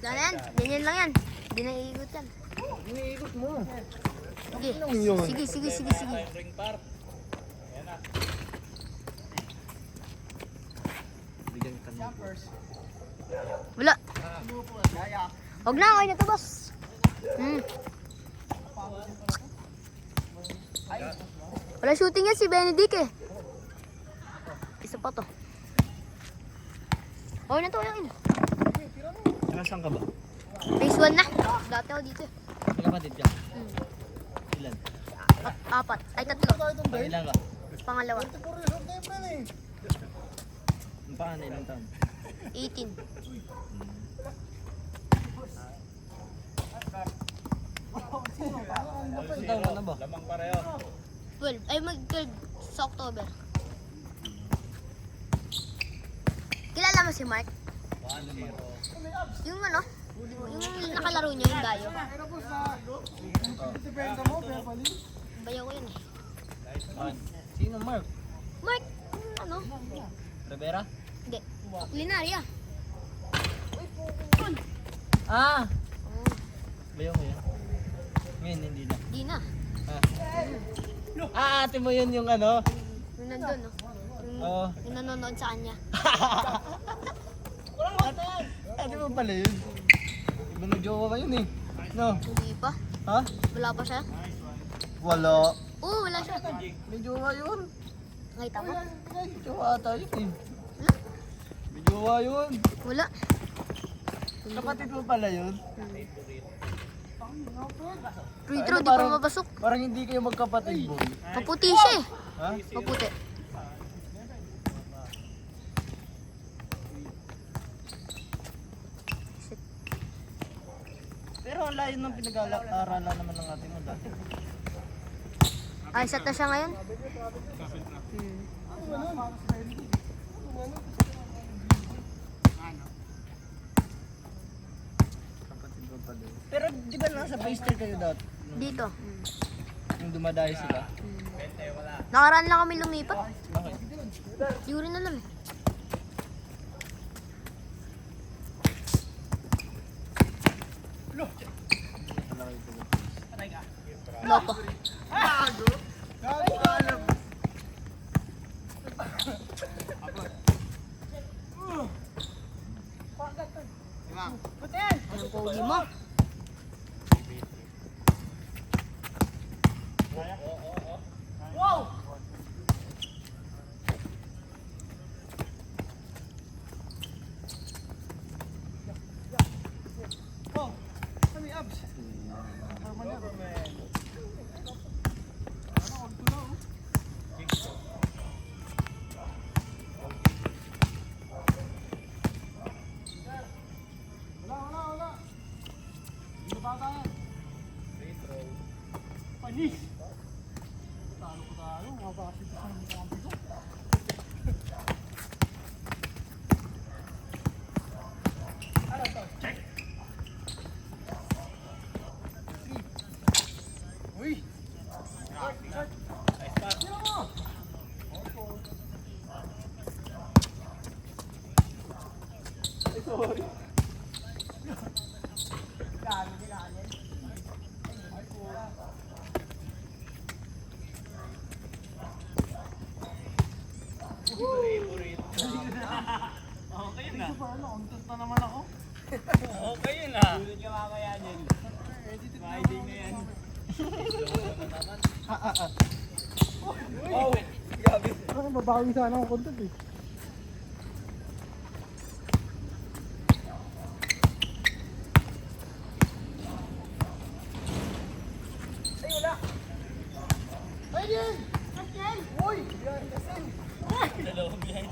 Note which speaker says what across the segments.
Speaker 1: Yan yan. Ganyan lang yan. Hindi na iikot yan.
Speaker 2: Iniikot mo.
Speaker 1: Sige.
Speaker 2: Ano yun?
Speaker 1: Sige, sige, sige, sige.
Speaker 3: Ring par. Ayan na.
Speaker 2: Bigyan ka na.
Speaker 1: Wala. Huwag na, okay na to, boss. Wala shooting yan si Benedict eh. Isa pa to. Okay na to, okay na.
Speaker 2: Nasaan ka ba?
Speaker 1: Phase 1 na. Dati ako dito eh.
Speaker 2: Kapatid ka? Ilan?
Speaker 1: Apat. Ay, tatlo.
Speaker 2: Ilan ka?
Speaker 1: Pangalawa.
Speaker 2: Paano ilang taon?
Speaker 1: 18.
Speaker 2: Ilang taon ka na ba?
Speaker 3: Lamang pareho.
Speaker 1: 12. Ay, mag-12 sa October. Kilala mo si Mark? Yung ano? Yung nakalaro niya, yung dayo. Bayaw ko yun eh.
Speaker 2: Sino Mark?
Speaker 1: Mark, ano?
Speaker 2: Rivera?
Speaker 1: Hindi. Linaria.
Speaker 2: Ah!
Speaker 1: Oh,
Speaker 2: Bayaw ko yan. Ngayon hindi na.
Speaker 1: di na.
Speaker 2: Ah, ate mo yun yung ano?
Speaker 1: Yung nandun, no?
Speaker 2: Oo.
Speaker 1: Yung nanonood sa kanya.
Speaker 2: Ate mo pala yun. Iba na jowa ka yun eh. No?
Speaker 1: Hindi pa.
Speaker 2: Ha?
Speaker 1: Wala pa siya.
Speaker 2: Wala.
Speaker 1: Oo, wala siya.
Speaker 2: May jowa yun.
Speaker 1: Nakita mo?
Speaker 2: Jowa ata yun eh.
Speaker 1: Wala.
Speaker 2: May jowa yun.
Speaker 1: Wala.
Speaker 2: Kapatid mo pala yun.
Speaker 1: Free throw,
Speaker 2: Ano,
Speaker 1: di pa
Speaker 2: parang-
Speaker 1: mapasok.
Speaker 2: Parang hindi kayo magkapatid boy.
Speaker 1: Maputi siya eh.
Speaker 2: Ha?
Speaker 1: Maputi.
Speaker 2: Pero ang layo ng pinag-aaralan naman ng ating mo dati.
Speaker 1: Ay, set na siya ngayon.
Speaker 2: Kapatid mo pala yun. Pero di ba nasa Payster kayo dati?
Speaker 1: Dito.
Speaker 2: Yung dumadayo sila?
Speaker 1: Nakaraan lang kami lumipat.
Speaker 2: Bakit?
Speaker 1: Siguro na lang eh. Wala pa. Anong pogi mo?
Speaker 3: Okay yun ah. Sulit ka mamaya dyan. Riding na yan. Wow! Gabi.
Speaker 2: Parang babawi sana ang content eh.
Speaker 3: Dalawang behind.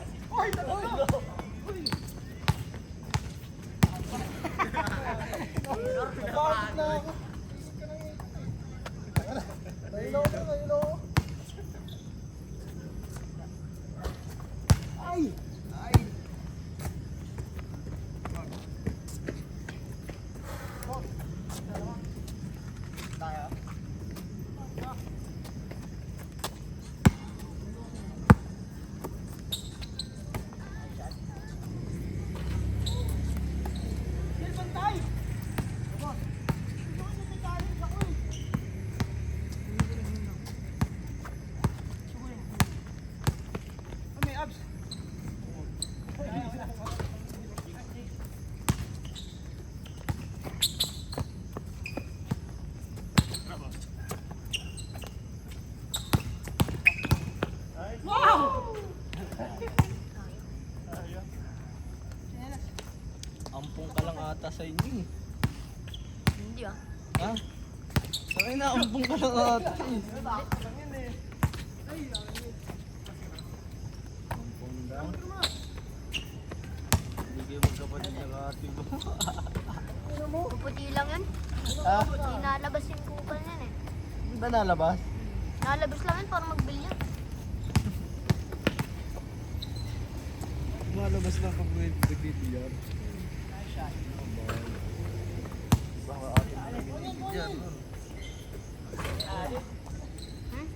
Speaker 2: Ampong ka lang ata sa inyo eh.
Speaker 1: Hindi ah.
Speaker 2: Ha? Sabi na, ampong ka lang ata eh. Ampong daw. Hindi kayo magkapatid na kati mo.
Speaker 1: Puputi lang yun.
Speaker 2: Ha?
Speaker 1: Inalabas yung kupal yan eh.
Speaker 2: Hindi ba nalabas?
Speaker 1: Nalabas lang yun para magbilya.
Speaker 2: Malabas lang pag nag-BBR. Baka atin na nag-BBR.
Speaker 1: Hmm?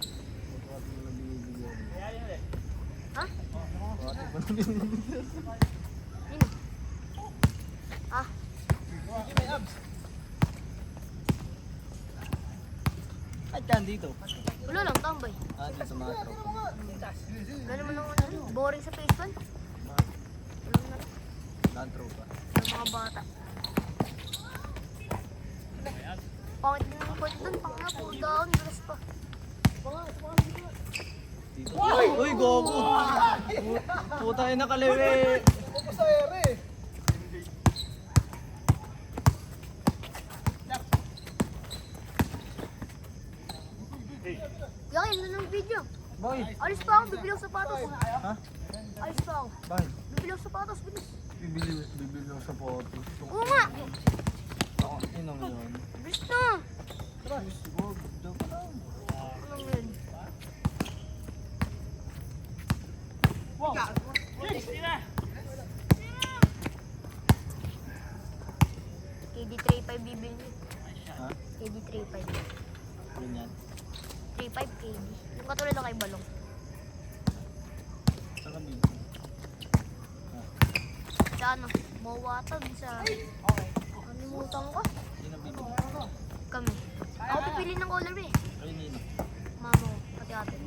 Speaker 2: Baka atin na nag-BBR.
Speaker 1: Ha?
Speaker 2: Baka atin pa nag-BBR.
Speaker 1: Sino? Ah,
Speaker 2: Ay, dyan dito.
Speaker 1: wala lang, tambay.
Speaker 2: Ah, dito sa mga tropa.
Speaker 1: Ganun mo naman boring sa face 1. Wala na.
Speaker 2: Lahat tropa.
Speaker 1: Yung mga bata. Pangit din ang point dun. Pang nga, pull down, dress pa.
Speaker 2: Dito. Uy, gogo! Puta yun nakaliwi.
Speaker 1: Yakin, yun ang video.
Speaker 2: Boy!
Speaker 1: Alis pa ako, bibili ako sapatos.
Speaker 2: Ha?
Speaker 1: Alis pa ako.
Speaker 2: Bakit?
Speaker 1: Bibili ako sapatos, bilis.
Speaker 2: Bibili ako sa photo.
Speaker 1: Oo nga.
Speaker 2: Ako, yun ang yun.
Speaker 1: Bilis na.
Speaker 2: Tara, siguro. Joke lang.
Speaker 1: Ano yun? KD35 bibili niyo.
Speaker 2: Ha?
Speaker 1: KD35.
Speaker 2: Ganyan.
Speaker 1: 35 KD. Yung katulad na kay Balong.
Speaker 2: Saan ka bibili?
Speaker 1: Sa ano? Mawatag sa... Kalimutan ko.
Speaker 2: Sino bibili?
Speaker 1: Kami. Ako pipili ng color eh.
Speaker 2: Ay, nino.
Speaker 1: Mama ko, pati ate.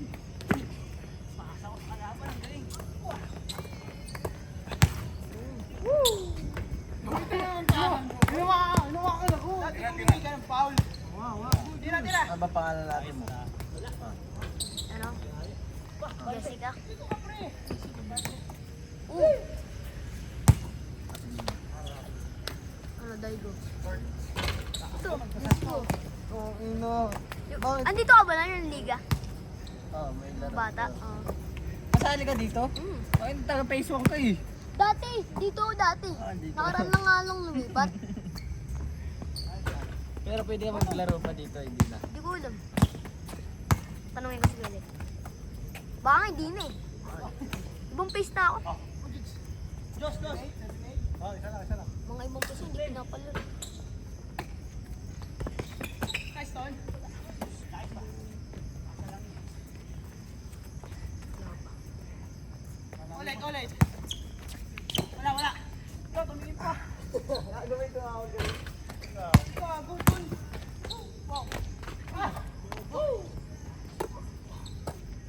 Speaker 2: Ano ba pangalan natin mo?
Speaker 1: Ano? Jessica? Ano, Daigo? Ito, Daigo.
Speaker 2: Oh, ino. Bakit?
Speaker 1: Andito ka ba na yung liga?
Speaker 2: Oh, may laro.
Speaker 1: Bata? Oo.
Speaker 2: Kasali ka dito?
Speaker 1: Mm.
Speaker 2: Bakit taga-Facebook ka eh?
Speaker 1: Dati, dito ako dati.
Speaker 2: Ah, dito.
Speaker 1: Nakaraan na nga lang lumipat.
Speaker 2: Pero pwede ka maglaro pa dito, hindi na.
Speaker 1: Hindi ko alam. Tanungin ko si Galit. Baka nga hindi na eh. Ibang face na ako.
Speaker 2: Oh, isa lang.
Speaker 1: Mga ibang face hindi pinapalaro.
Speaker 3: Ulit. Wala. Ito, tumingin pa. Gagawin ko ako. Gago, tol. Wow.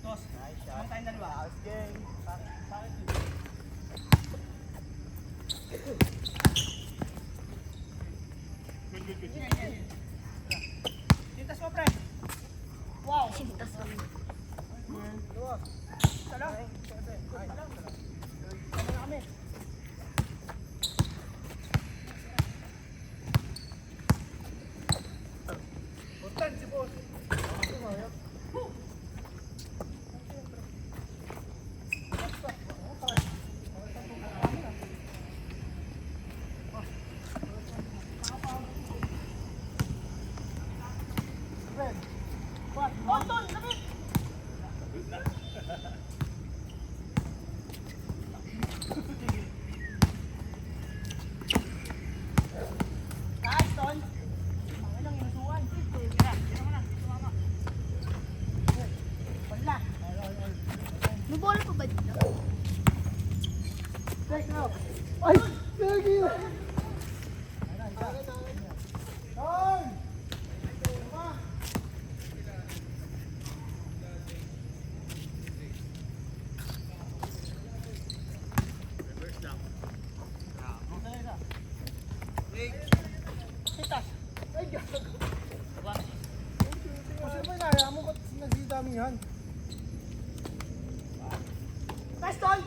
Speaker 3: Tos. Ano tayong dalawa? Game. Bakit yun? Good. Tintas mo, pre. Wow.
Speaker 1: Sintas mo.
Speaker 3: Salam. Salam na kami. Butan si boss.
Speaker 1: May bola pa ba dito?
Speaker 2: Ay! Gagi!
Speaker 3: Kasi ba inaya mo ba't nagdidami yan? Nice, Tol!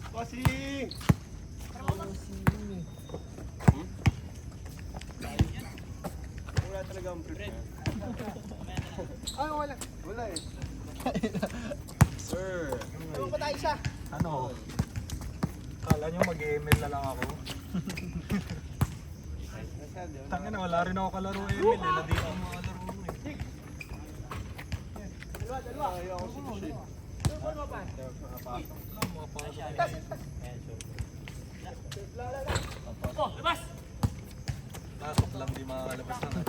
Speaker 3: Bossing! Wala talaga ang prepare.
Speaker 2: Ay, wala.
Speaker 3: Wala eh. Sir.
Speaker 2: Ewan pa tayo isa.
Speaker 4: Ano? Kala nyo mag-ML na lang ako? Tangin na, wala rin ako kalaro ML eh. Nandito ang mga kalaro mo eh.
Speaker 2: Dalawa.
Speaker 3: Ayaw ako sinusin.
Speaker 2: Ano pa?
Speaker 4: Pasok lang, di makakalabas na nga.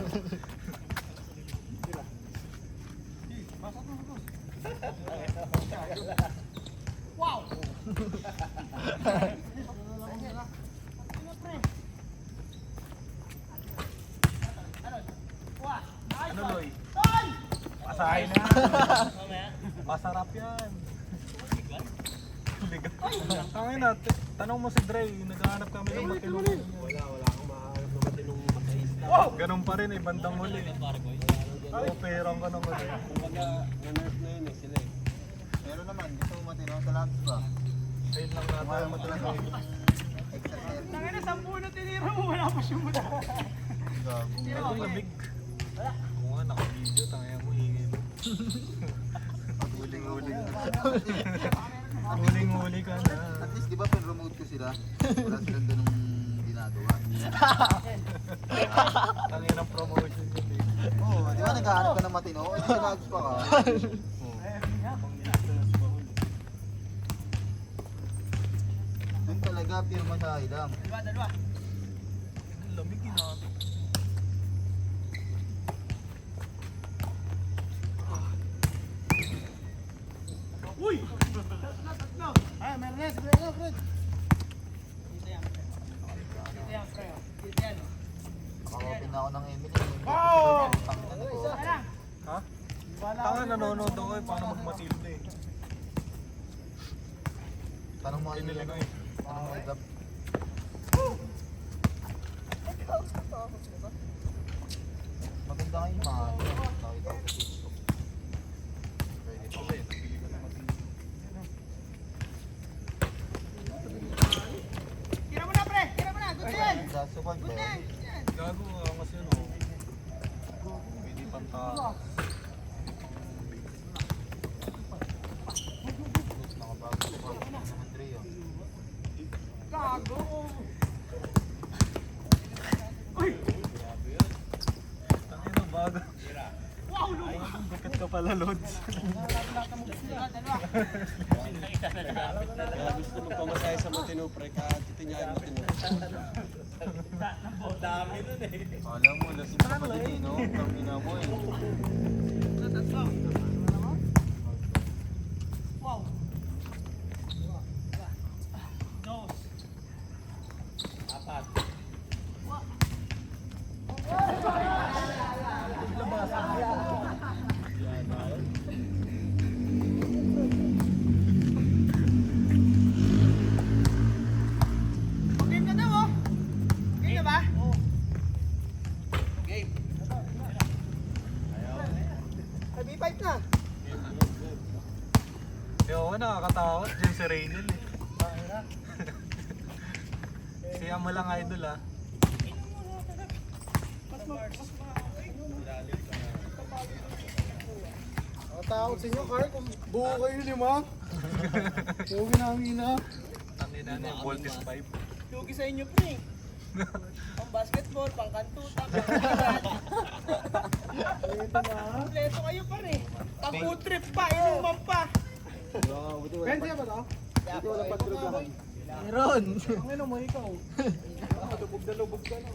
Speaker 2: Wow!
Speaker 4: Ano Loy? Pasahin na! Masarap yan! Ligat. Tangin na, tanong mo si Dre, naghahanap kami ng matilong.
Speaker 3: Wala akong mahanap na matinong makaisla.
Speaker 4: Ganun pa rin eh, bandang huli. Oo, perang ka naman eh.
Speaker 3: Kumbaga, na-nerf na yun eh sila eh.
Speaker 5: Meron naman, gusto mo matino sa labs ba?
Speaker 4: Ayun lang natin.
Speaker 5: Ayaw mo talaga. Extra fair.
Speaker 2: Tangin na 10 na tinira mo, wala pa siyang muna.
Speaker 5: Gago.
Speaker 4: Ang lamig. Oo nga, naka-video, tangin mo, hingin mo. Huling-huli ka. Huling-huli ka na.
Speaker 5: At least di ba pin-remote ko sila? Wala silang ganung ginagawa.
Speaker 4: Tangin ang promotion yun eh.
Speaker 5: Oo, di ba naghahanap ka ng matino? Eh, di labs pa ka. Doon talaga, pirma sa ilang.
Speaker 2: Dalawa.
Speaker 4: Ang lamig yun ah.
Speaker 2: Uy! Tatlo. Ay, meron na. Sige na, Fred. Dito yan, pre. Dito yan.
Speaker 5: Nakaka-open na ako ng Emily.
Speaker 2: Oh!
Speaker 5: Tangina na ko.
Speaker 4: Ha? Tanga, nanonood ako eh, paano mag-Matilda eh.
Speaker 5: Tanong mo kayo
Speaker 4: Pinili ko
Speaker 5: nila.
Speaker 4: eh.
Speaker 5: Tanong mo kayo. Maganda kayo yung mga nakita ko sa Facebook. Pwede pa ba
Speaker 2: Tira mo na, pre. Tira mo na. Good yan.
Speaker 5: That's the one,
Speaker 2: Good
Speaker 5: bro.
Speaker 2: yan.
Speaker 4: Gago nga kasi ano. Pwede panta.
Speaker 5: Nakabago ko pa. Naman, Dre, oh.
Speaker 2: Gago. Uy!
Speaker 4: Tangin ang bago.
Speaker 2: Wow, Lord.
Speaker 4: Bukat ka pala, Lods.
Speaker 2: Dalawa.
Speaker 3: Kaya gusto magpamasahe sa matino, pre, titinyahin matino.
Speaker 5: Alam mo, lasing ka pa din eh, no? Tangina mo eh.
Speaker 2: Wow. Dos.
Speaker 3: Apat.
Speaker 2: Game na daw, oh. Game na ba?
Speaker 3: Game.
Speaker 2: Ay, B5 na.
Speaker 4: Oo, nakakatakot dyan si Raynel eh. Siya mo lang idol ah.
Speaker 2: Takot sa inyo, Carl, kung buo kayo lima. Huwag namin na.
Speaker 4: Tangin na yung Voltis 5.
Speaker 2: Lugi sa inyo, pre. Pang basketball, pang kantuta, pang kompleto kayo, pare. Pang food trip pa, inuman pa. Pwede ba to?
Speaker 5: Dito wala patrugahan.
Speaker 2: Meron. Ang ino mo ikaw.
Speaker 3: Lubog na lubog ka na.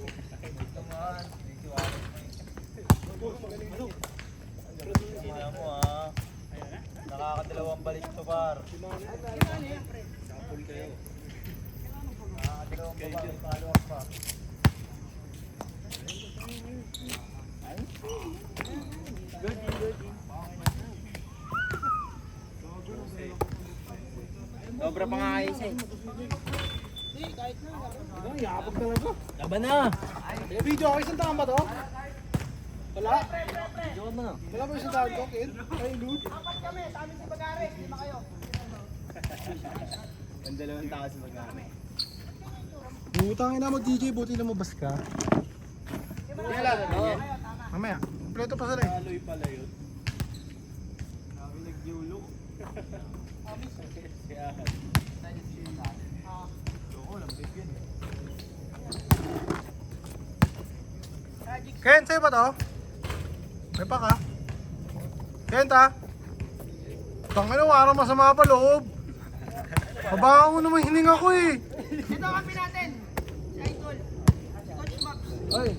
Speaker 5: Tingnan mo ah. Nakakadalawang balik to, par.
Speaker 3: Sapol kayo.
Speaker 5: Nakakadalawang balik, follow-up pa.
Speaker 2: Sobra pa nga ayos eh. Hindi, kahit na. Ang yapag talaga. Laban na. Video, okay, saan tama ba to? Wala? Wala ba yung sa tawag ko, kid? Ay, Lud?
Speaker 3: Ang dalawang tao sa mag-aaral.
Speaker 2: Butangin na mag-DJ, buti na mabas ka.
Speaker 3: Kailan na yan?
Speaker 2: Mamaya, kompleto pa sila eh.
Speaker 3: Aloy pala yun. Sabi nag-yulo. Kaya,
Speaker 2: Ken, sa'yo ba to? May pa ka? Ken, ta? Tangin na, warang masama pa loob. Pabangan mo naman hininga ko eh.
Speaker 1: Ito kami natin. Si Idol. Coach Max.
Speaker 2: Ay.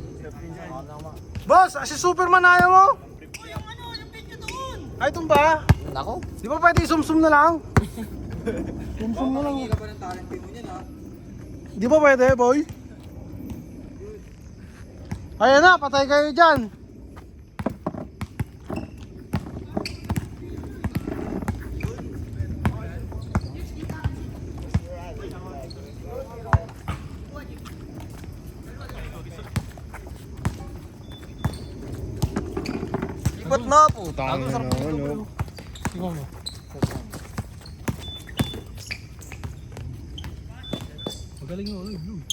Speaker 2: Boss, si Superman ayaw mo?
Speaker 1: Yung video doon.
Speaker 2: Ay, itong ba?
Speaker 5: Nako.
Speaker 2: Di ba pwede sumsum na lang? Sumsum na lang.
Speaker 5: Hindi pa ng talent mo niyan ha.
Speaker 2: Di ba pwede, boy? Ayan na, patay kayo dyan.
Speaker 5: Lipat na po.
Speaker 2: Ang sarap nito. Tingnan mo. Magaling mo, blue.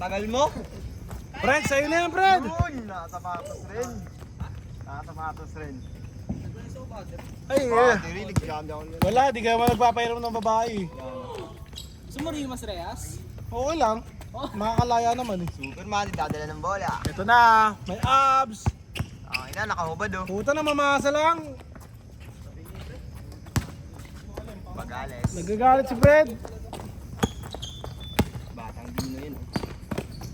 Speaker 5: Tagal mo?
Speaker 2: Fred, sa'yo na yan, Fred!
Speaker 5: Yun! Nakasapatos rin. Nakasapatos rin.
Speaker 2: Ay,
Speaker 5: Battery, nag-jam down yun.
Speaker 2: wala, di ka naman nagpapairam ng babae.
Speaker 3: Sumuri yung Mas Reyes?
Speaker 2: Okay lang. Makakalaya naman eh.
Speaker 5: Superman, dadala ng bola.
Speaker 2: Ito na, may abs.
Speaker 5: Okay na, nakahubad oh.
Speaker 2: Puta na, mamasa lang.
Speaker 5: Pagales.
Speaker 2: Nagagalit si Fred.
Speaker 5: Batang dino yun oh.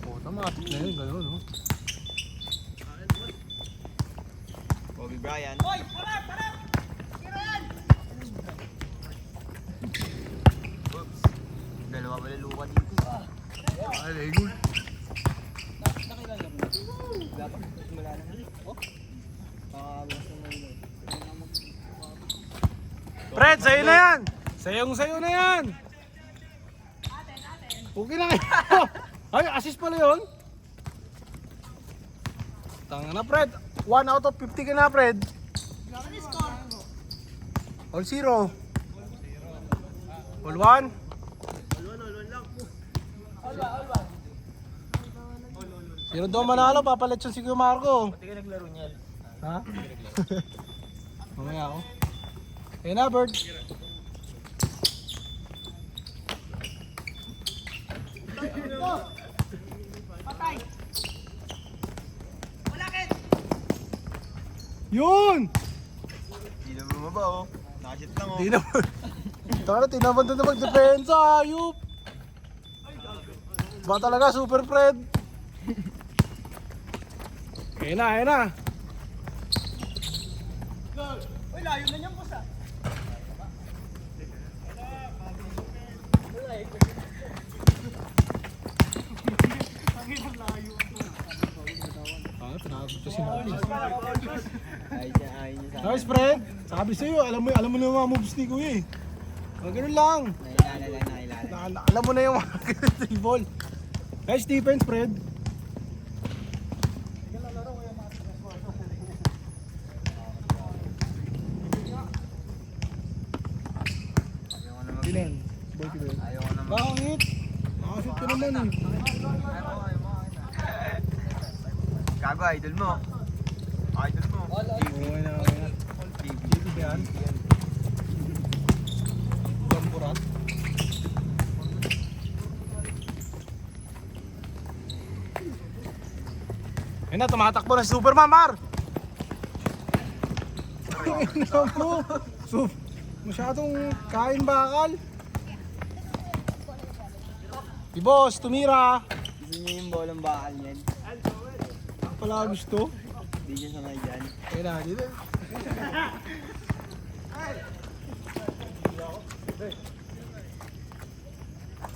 Speaker 2: Puta, matik na yun, gano'n, no?
Speaker 5: Kobe Bryant.
Speaker 1: Hoy, parap! Sino yan?
Speaker 5: Oops. Dalawa pala luka dito.
Speaker 2: Ay, legul.
Speaker 3: Nakilala mo na. Dapat simula na. Oh? Pakabukas na yun.
Speaker 2: Fred, sa'yo na yan! Sa'yo na yan! Okay na kayo. Ay, assist pala yun. Tanga na, Fred. 1 out of 50 ka na, Fred. All 0. All 1. Sino daw manalo? Papalit siya si Kuya Marco.
Speaker 3: Pati ka naglaro niyan.
Speaker 2: Ha? Mamaya ako. Ayun na, Bird.
Speaker 1: Patay. Wala kid.
Speaker 2: Yun!
Speaker 5: Hindi na bumaba oh. Nakashit lang oh.
Speaker 2: Di naman. Tara, tinaman doon na magdepensa, ayup. Ba talaga, Super Fred. Ayun na.
Speaker 1: Uy, layo na niyan, boss ah.
Speaker 2: Ah, tinawag ko si Nabi.
Speaker 3: Ayaw niya sa
Speaker 2: Nice, Fred. Sabi sa'yo, alam mo na yung mga moves ni Kuya eh. Ganun lang.
Speaker 3: nakilala.
Speaker 2: Alam mo na yung mga ball. Nice defense, Fred.
Speaker 5: Ayaw ko naman.
Speaker 2: Bilen. Boy, Bilen.
Speaker 5: Ayaw ko naman.
Speaker 2: Bakit? Nakashoot ka naman eh.
Speaker 5: Gago, idol mo. Idol mo.
Speaker 2: Okay na. Dito ba yan? Gamburat. Ayun na, tumatakbo na si Superman, Mar! Ayun na mo. Masyadong kain bakal. Si boss, tumira.
Speaker 3: Gusto niyo yung bolang bakal niyan?
Speaker 2: Pala gusto.
Speaker 3: Hindi niya sanay dyan.
Speaker 2: Ayun na, dito.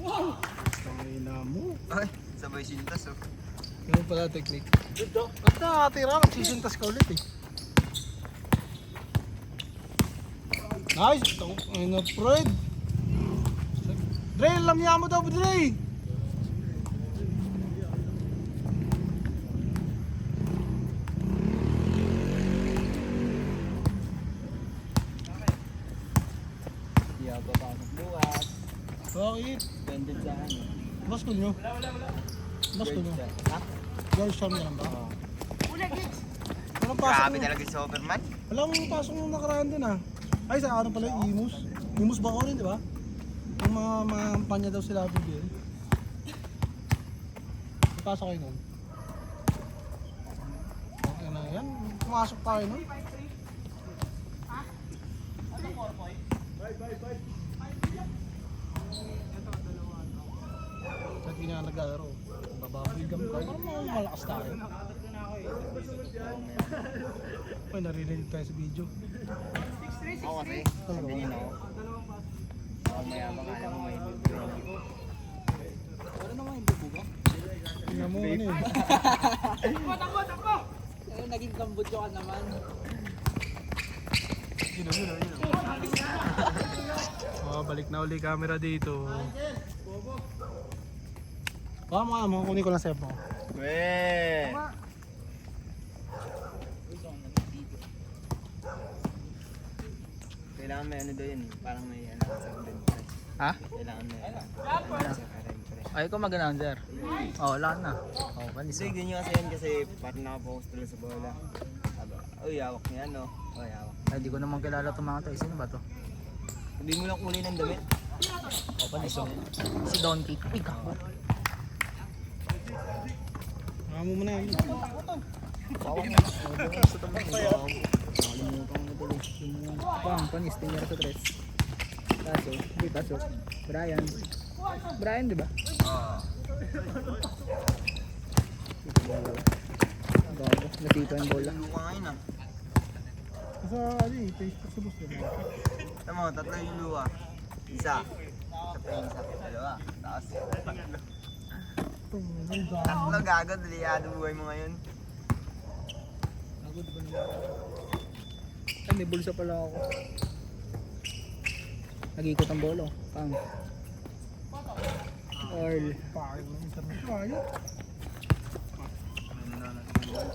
Speaker 2: Wow! Tangina mo.
Speaker 5: Ay, sabay sintas oh.
Speaker 2: Ganun pala technique. At nakatira, nagsisintas ka ulit eh. Nice! Ito, ayun na, Fred! Dre, lamya mo daw, Dre!
Speaker 3: Hindi ako papasok bukas.
Speaker 2: Bakit?
Speaker 3: Pended sa ano.
Speaker 2: Baskol nyo? Baskol nyo?
Speaker 3: Ha?
Speaker 2: Girls farm na lang ba?
Speaker 3: Oo.
Speaker 2: Walang pasok mo.
Speaker 5: talaga si Overman.
Speaker 2: Walang pasok nung nakaraan dun ah. Ay, sa ano pala, Imus. Imus ba rin, di ba? Yung mga kampanya daw sila bigyan. Pasok kayo nun. Okay na yan. Pumasok tayo nun. Kahit hindi na naglalaro. Bababoy kami. Parang mga malakas tayo. Ay, naririnig tayo sa video.
Speaker 3: Ako kasi, sabi niyo ako. Ako mayabang alam mo may bibigyan. Pero naman hindi buga.
Speaker 2: Tingnan mo ano eh.
Speaker 3: Eh, naging kambutyo ka naman.
Speaker 2: Oh, balik na uli camera dito. Baka mga kunin ko lang sa mo.
Speaker 5: Weh! Kailangan may ano daw yun, parang may ano sa inventory.
Speaker 3: Ha?
Speaker 5: Kailangan may ano sa inventory.
Speaker 3: Ay, ko mag-announcer. Oh, wala na. Oh, panis.
Speaker 5: Kasi ganyan kasi yan kasi parang nakapokus tuloy sa bola. Sabi, uy, hawak niya no? Uy, hawak.
Speaker 3: Ay, di ko naman kilala itong mga to. Sino ba to?
Speaker 5: Hindi mo lang kunin ng damit.
Speaker 3: Oh, panis. Oh. Si Donkey. Uy, kako.
Speaker 2: Mo muna yun.
Speaker 5: Hawak niya. Sa tamis mo.
Speaker 3: Nakalimutan ko na tuloy. Bang, panis. Tingnan sa tres. Pasok. Hindi, pasok. Brian. Brian, di ba?
Speaker 5: Oo.
Speaker 3: Bago. Natito yung bola.
Speaker 5: Luka ngayon ah.
Speaker 2: Sa ano eh, Facebook sa bus din.
Speaker 5: Tama mo, tatlo yung luha. Isa. Isa pa yung isa. Dalawa. Tapos tatlo. Tatlo gago, delikado buhay mo ngayon.
Speaker 3: Agod ba naman? Ay, may bulsa pala ako. Nag-ikot ang bolo. Pang. Earl.
Speaker 2: Pakit ng internet. Pakit.
Speaker 3: Yan.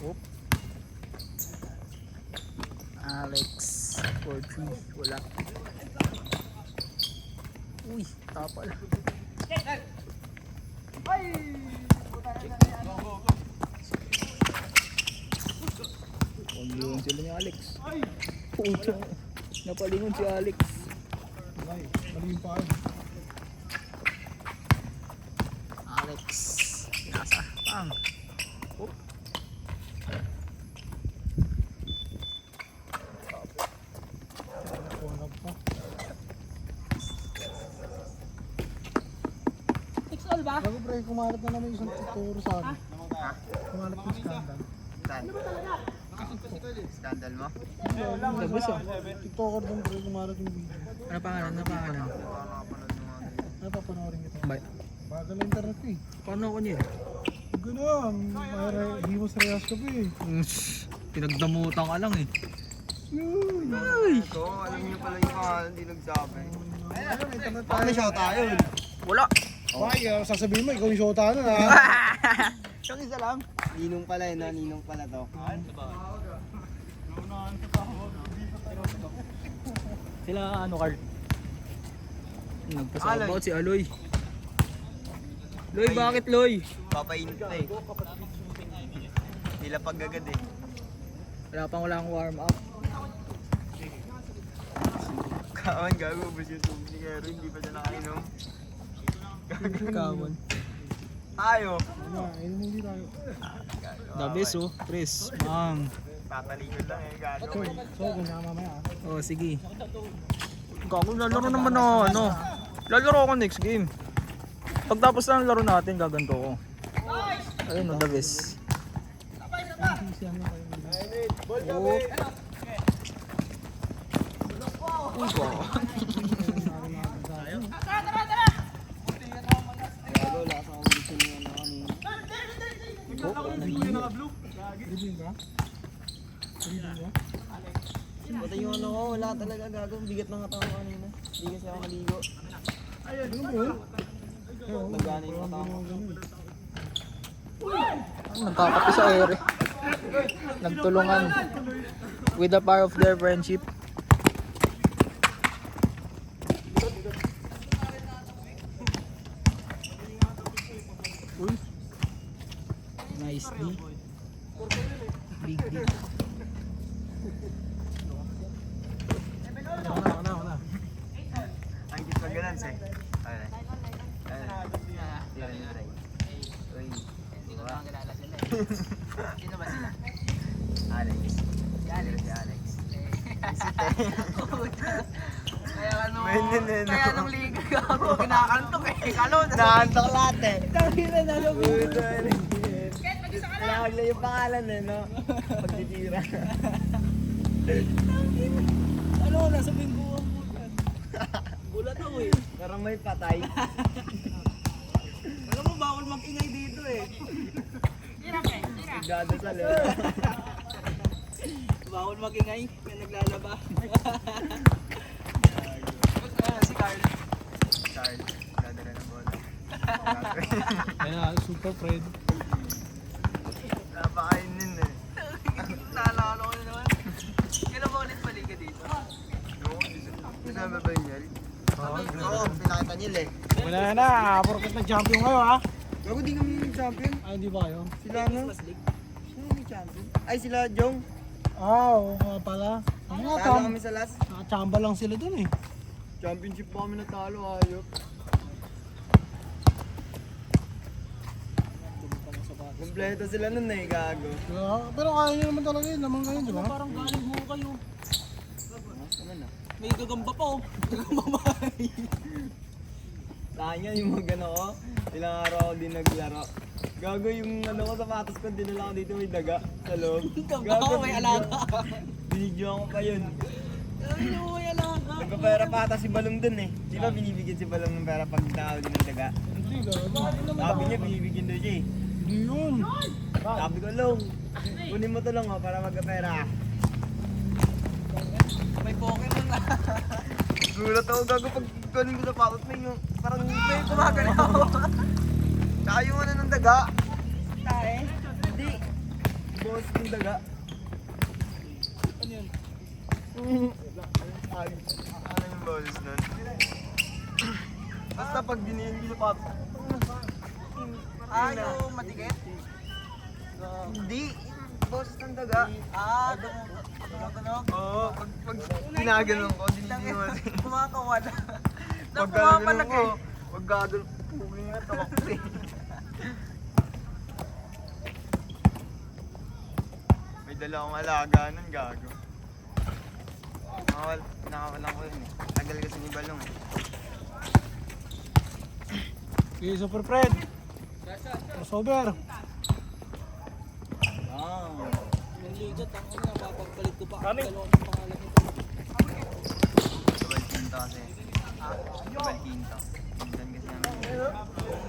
Speaker 3: Oop. Alex. 4-3. Wala. Uy, tapal. Palingon sila ni Alex. Puta. Napalingon si Alex.
Speaker 2: Ay, mali yung pakit.
Speaker 3: Alex. Nasa. Pang. Oop.
Speaker 2: Phone up pa. Bago pre, kumalat na naman isang tuturo sa akin. Kumalat yung scandal.
Speaker 5: Saan? Scandal mo?
Speaker 3: Labas ah.
Speaker 2: TikToker doon pre, kumalat yung video.
Speaker 3: Ano pangalan? Ano pangalan?
Speaker 5: Parang nakapanood ng mga ganyan.
Speaker 2: Ano papanoorin kita?
Speaker 3: Bye.
Speaker 2: Bagal na internet ko eh.
Speaker 3: Paano ako niya?
Speaker 2: Huwag gano'n, may himos reyas ka pa eh.
Speaker 3: Pinagdamutan ka lang eh.
Speaker 2: Yun!
Speaker 5: Ito, alam niyo pala yung mga hindi nagsabi.
Speaker 2: Ano, may internet
Speaker 5: Baka may shout tayo.
Speaker 3: Wala.
Speaker 2: Ay, sasabihin mo, ikaw yung shota na ha.
Speaker 3: Siyang isa lang.
Speaker 5: Ninong pala yun, no? Ninong pala to.
Speaker 3: Sila ano, Carl? Nagpasabaw si Aloy. Loy, bakit Loy?
Speaker 5: Papainit na eh. Nilapag agad eh.
Speaker 3: Wala akong warm up.
Speaker 5: Kawan, gago, ubus yung tubig ni Kero, hindi pa siya nakainom.
Speaker 3: Kawan.
Speaker 5: Tayo!
Speaker 2: Ano, ayun hindi tayo.
Speaker 3: The best oh, Chris. Mang.
Speaker 5: Tatalikod lang eh, gago.
Speaker 2: So, kanya mamaya ah.
Speaker 3: Oh, sige. Gago, lalaro naman ako, ano. Lalaro ako next game. Pagtapos na ang laro natin, gaganto ko. Ayun oh, the best. Oh. Gago, wala sa akong gusto niya na kanina. Pati yung ano ko, wala talaga gago. Bigat ng katawan ko kanina. Hindi kasi ako maligo. Nagana yung katawan ko.
Speaker 5: Nagkakape sa ere. Nagtulungan. With the power of their friendship. Nice D. Big D.
Speaker 3: Ang cute pag ganun, sir. Alright. Uy.
Speaker 5: Sino ba sila?
Speaker 3: Alex. Si Alex.
Speaker 5: Kaya ano,
Speaker 3: Kaya
Speaker 5: kaya nung liga ako, kinakantok eh. Kalo na.
Speaker 3: Naantok lahat eh. Tangina na lumit. Kaya wala yung pangalan eh, no? Pagtitira.
Speaker 5: Ano, nasa bingguan mo. Bulat ako eh.
Speaker 3: Parang may patay.
Speaker 5: Alam mo, bawal mag-ingay dito eh.
Speaker 3: Nagdadasal eh.
Speaker 5: Bawal mag-ingay, may naglalaba. Si Carl.
Speaker 3: Charles, dadala ng bola.
Speaker 2: Kaya super Fred.
Speaker 3: Napakainin eh.
Speaker 5: Naalala ko na naman. Kailan ba ulit maliga dito?
Speaker 3: Kasama ba yun yan? Oo, pinakita niyo eh.
Speaker 2: Wala na, porket nag-champion kayo ha.
Speaker 3: Gago di kami yung champion.
Speaker 2: Ay, hindi ba kayo?
Speaker 3: Sila ano? Sino yung champion? Ay sila Jong.
Speaker 2: Oo nga pala.
Speaker 3: Talo kami sa last.
Speaker 2: Nakachamba lang sila dun eh.
Speaker 3: Championship pa kami natalo, ayok. Kompleto sila nun eh, gago.
Speaker 2: Pero kaya nyo naman talaga yun, naman kayo, di ba?
Speaker 5: Parang galing mo kayo.
Speaker 3: Ano na?
Speaker 5: May gagamba pa oh. Gagambamay.
Speaker 3: Tanya yung mga gano ko. Ilang araw ako din naglaro. Gago yung ano ko, sapatos ko, dinala ko dito may daga sa loob.
Speaker 5: Gago, may alaga.
Speaker 3: Binidyoan ko pa yun.
Speaker 5: Ano mo may alaga?
Speaker 3: Nagpapera pa ata si Balong dun eh. Di ba binibigyan si Balong ng pera pag nakawin ng daga?
Speaker 2: Hindi, gago.
Speaker 3: Sabi niya binibigyan doon siya eh.
Speaker 2: Hindi yun.
Speaker 3: Sabi ko, Long, kunin mo to lang oh, para magkapera.
Speaker 5: May Pokemon na.
Speaker 3: Gulat ako gago pag kunin ko sa pakot may yung parang may gumagalaw. Tsaka yung ano ng daga.
Speaker 5: Tae.
Speaker 3: Hindi. Boss ng daga.
Speaker 5: Ano yun?
Speaker 3: Ano yung boss nun? Basta pag dinihin ko sa pakot.
Speaker 5: Ah, yung matikit?
Speaker 3: Hindi. Boss ng daga.
Speaker 5: Ah, tunog.
Speaker 3: Oo, pag ginaganon ko, dinihin mo kasi.
Speaker 5: Kumakawala.
Speaker 3: Pag
Speaker 5: Napumapalaki.
Speaker 3: gaganon ko, pag gaganon, pugin na takot eh. May dala akong alaga nun, gago. Nakawalan ko yun eh. Tagal kasi ni Balong eh.
Speaker 2: Okay, super Fred. Crossover.
Speaker 5: Yung ligat, ang una, papagpalit ko pa. Dalawang pangalan ito.
Speaker 3: Kabalkinto kasi. Kabalkinto. Minsan kasi namin.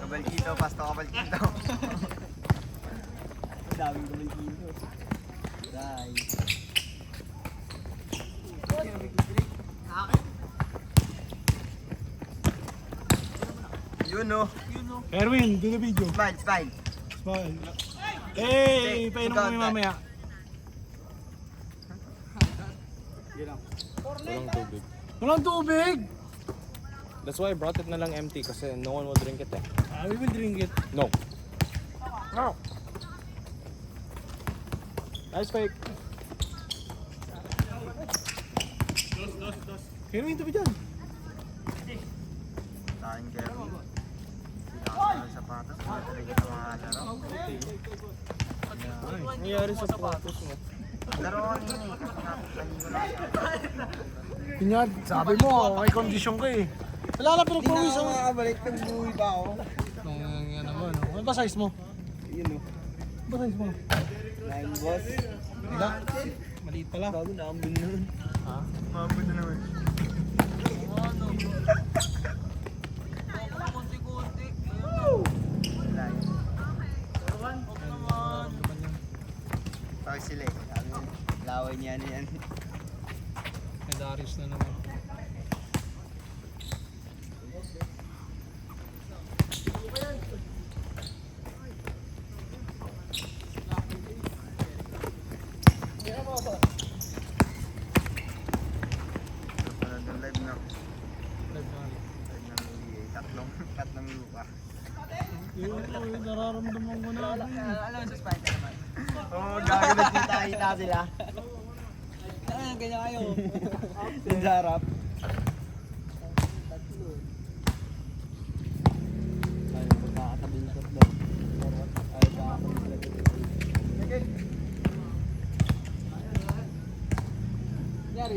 Speaker 3: Kabalkinto, pasto kabalkinto. Ang daming kabalkinto. Guys. Yun no.
Speaker 2: Erwin, do the video.
Speaker 3: Smile, smile.
Speaker 2: Smile. Hey, painom kami mamaya.
Speaker 4: Walang tubig.
Speaker 2: Walang tubig.
Speaker 4: That's why I brought it na lang empty kasi no one will drink it eh.
Speaker 2: We will drink it.
Speaker 4: No. No. Nice fake.
Speaker 2: Erwin, tabi dyan.
Speaker 3: Tayong Kevin. Pinakasal sa sapatos. Wala talaga sa mga laro.
Speaker 4: Ano nangyari sa sapatos mo?
Speaker 3: Laro ko nila eh. Kasi nakapagpanin ko lang.
Speaker 2: Pinyad, sabi mo, may kondisyon ka eh. Wala na
Speaker 3: Hindi na
Speaker 2: pinagpawis
Speaker 3: ako
Speaker 2: ako.
Speaker 3: makakabalik. Nagbuhay pa ako.
Speaker 2: Yan naman. Ano ba size mo?
Speaker 3: Yun o.
Speaker 2: Ano ba size mo?
Speaker 3: 9 boss.
Speaker 2: Wala. Maliit pala.
Speaker 3: Bago na, ambun na nun.
Speaker 2: Ha?
Speaker 3: Maambun na naman. Wala yun. Tawag sila eh. Sabi nila, laway niya na yan.
Speaker 2: May Darius na naman.
Speaker 3: Panood ng live na.
Speaker 2: Live na.
Speaker 3: Live ng NBA. Tatlong lupa.
Speaker 2: Yun, nararamdaman ko na.
Speaker 3: Alam mo sa Spider naman? Oo, gago nagkita-kita sila. Ganyan kayo. Sa harap. Ay, magkakatabi ng tatlo. Ay, magkakatabi ng tatlo. Yari,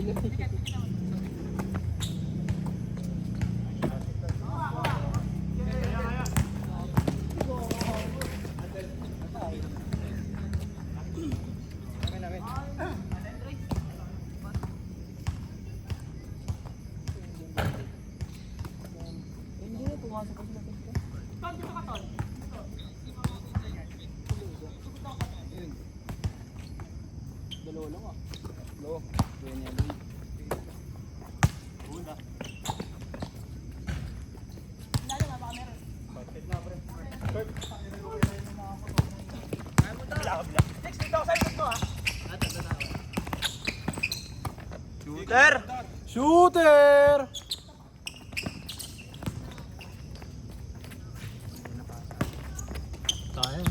Speaker 3: dalawa lang ah. Dalawa. Yan yan. Una. Shooter!
Speaker 2: Shooter! Tayo.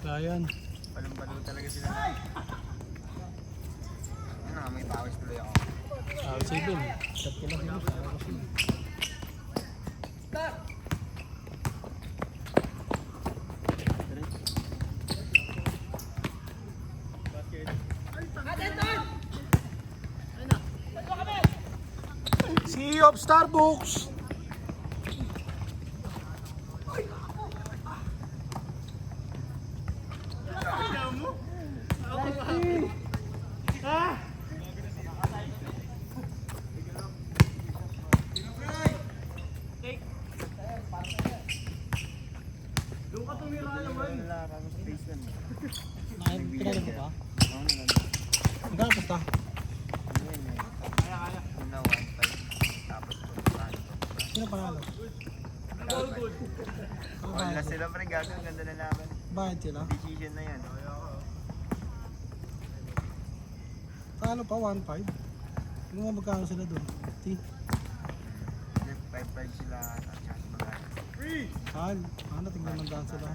Speaker 2: Tayan.
Speaker 3: Palong-palo talaga sila na. Ano, may pawis tuloy ako.
Speaker 2: Sibin. Shot ko lang sila. Para ko sila. Sea of Starbucks! Pinalo mo ba? Hanggang basta. Sino panalo?
Speaker 3: Wala sila pre, gago, ang ganda na laban.
Speaker 2: Bakit sila?
Speaker 3: Decision na yan.
Speaker 2: Talo pa, 1-5. Ano nga magkano sila doon? 50?
Speaker 3: 5-5 sila.
Speaker 2: Saan? Ano, tingnan ng daan sila.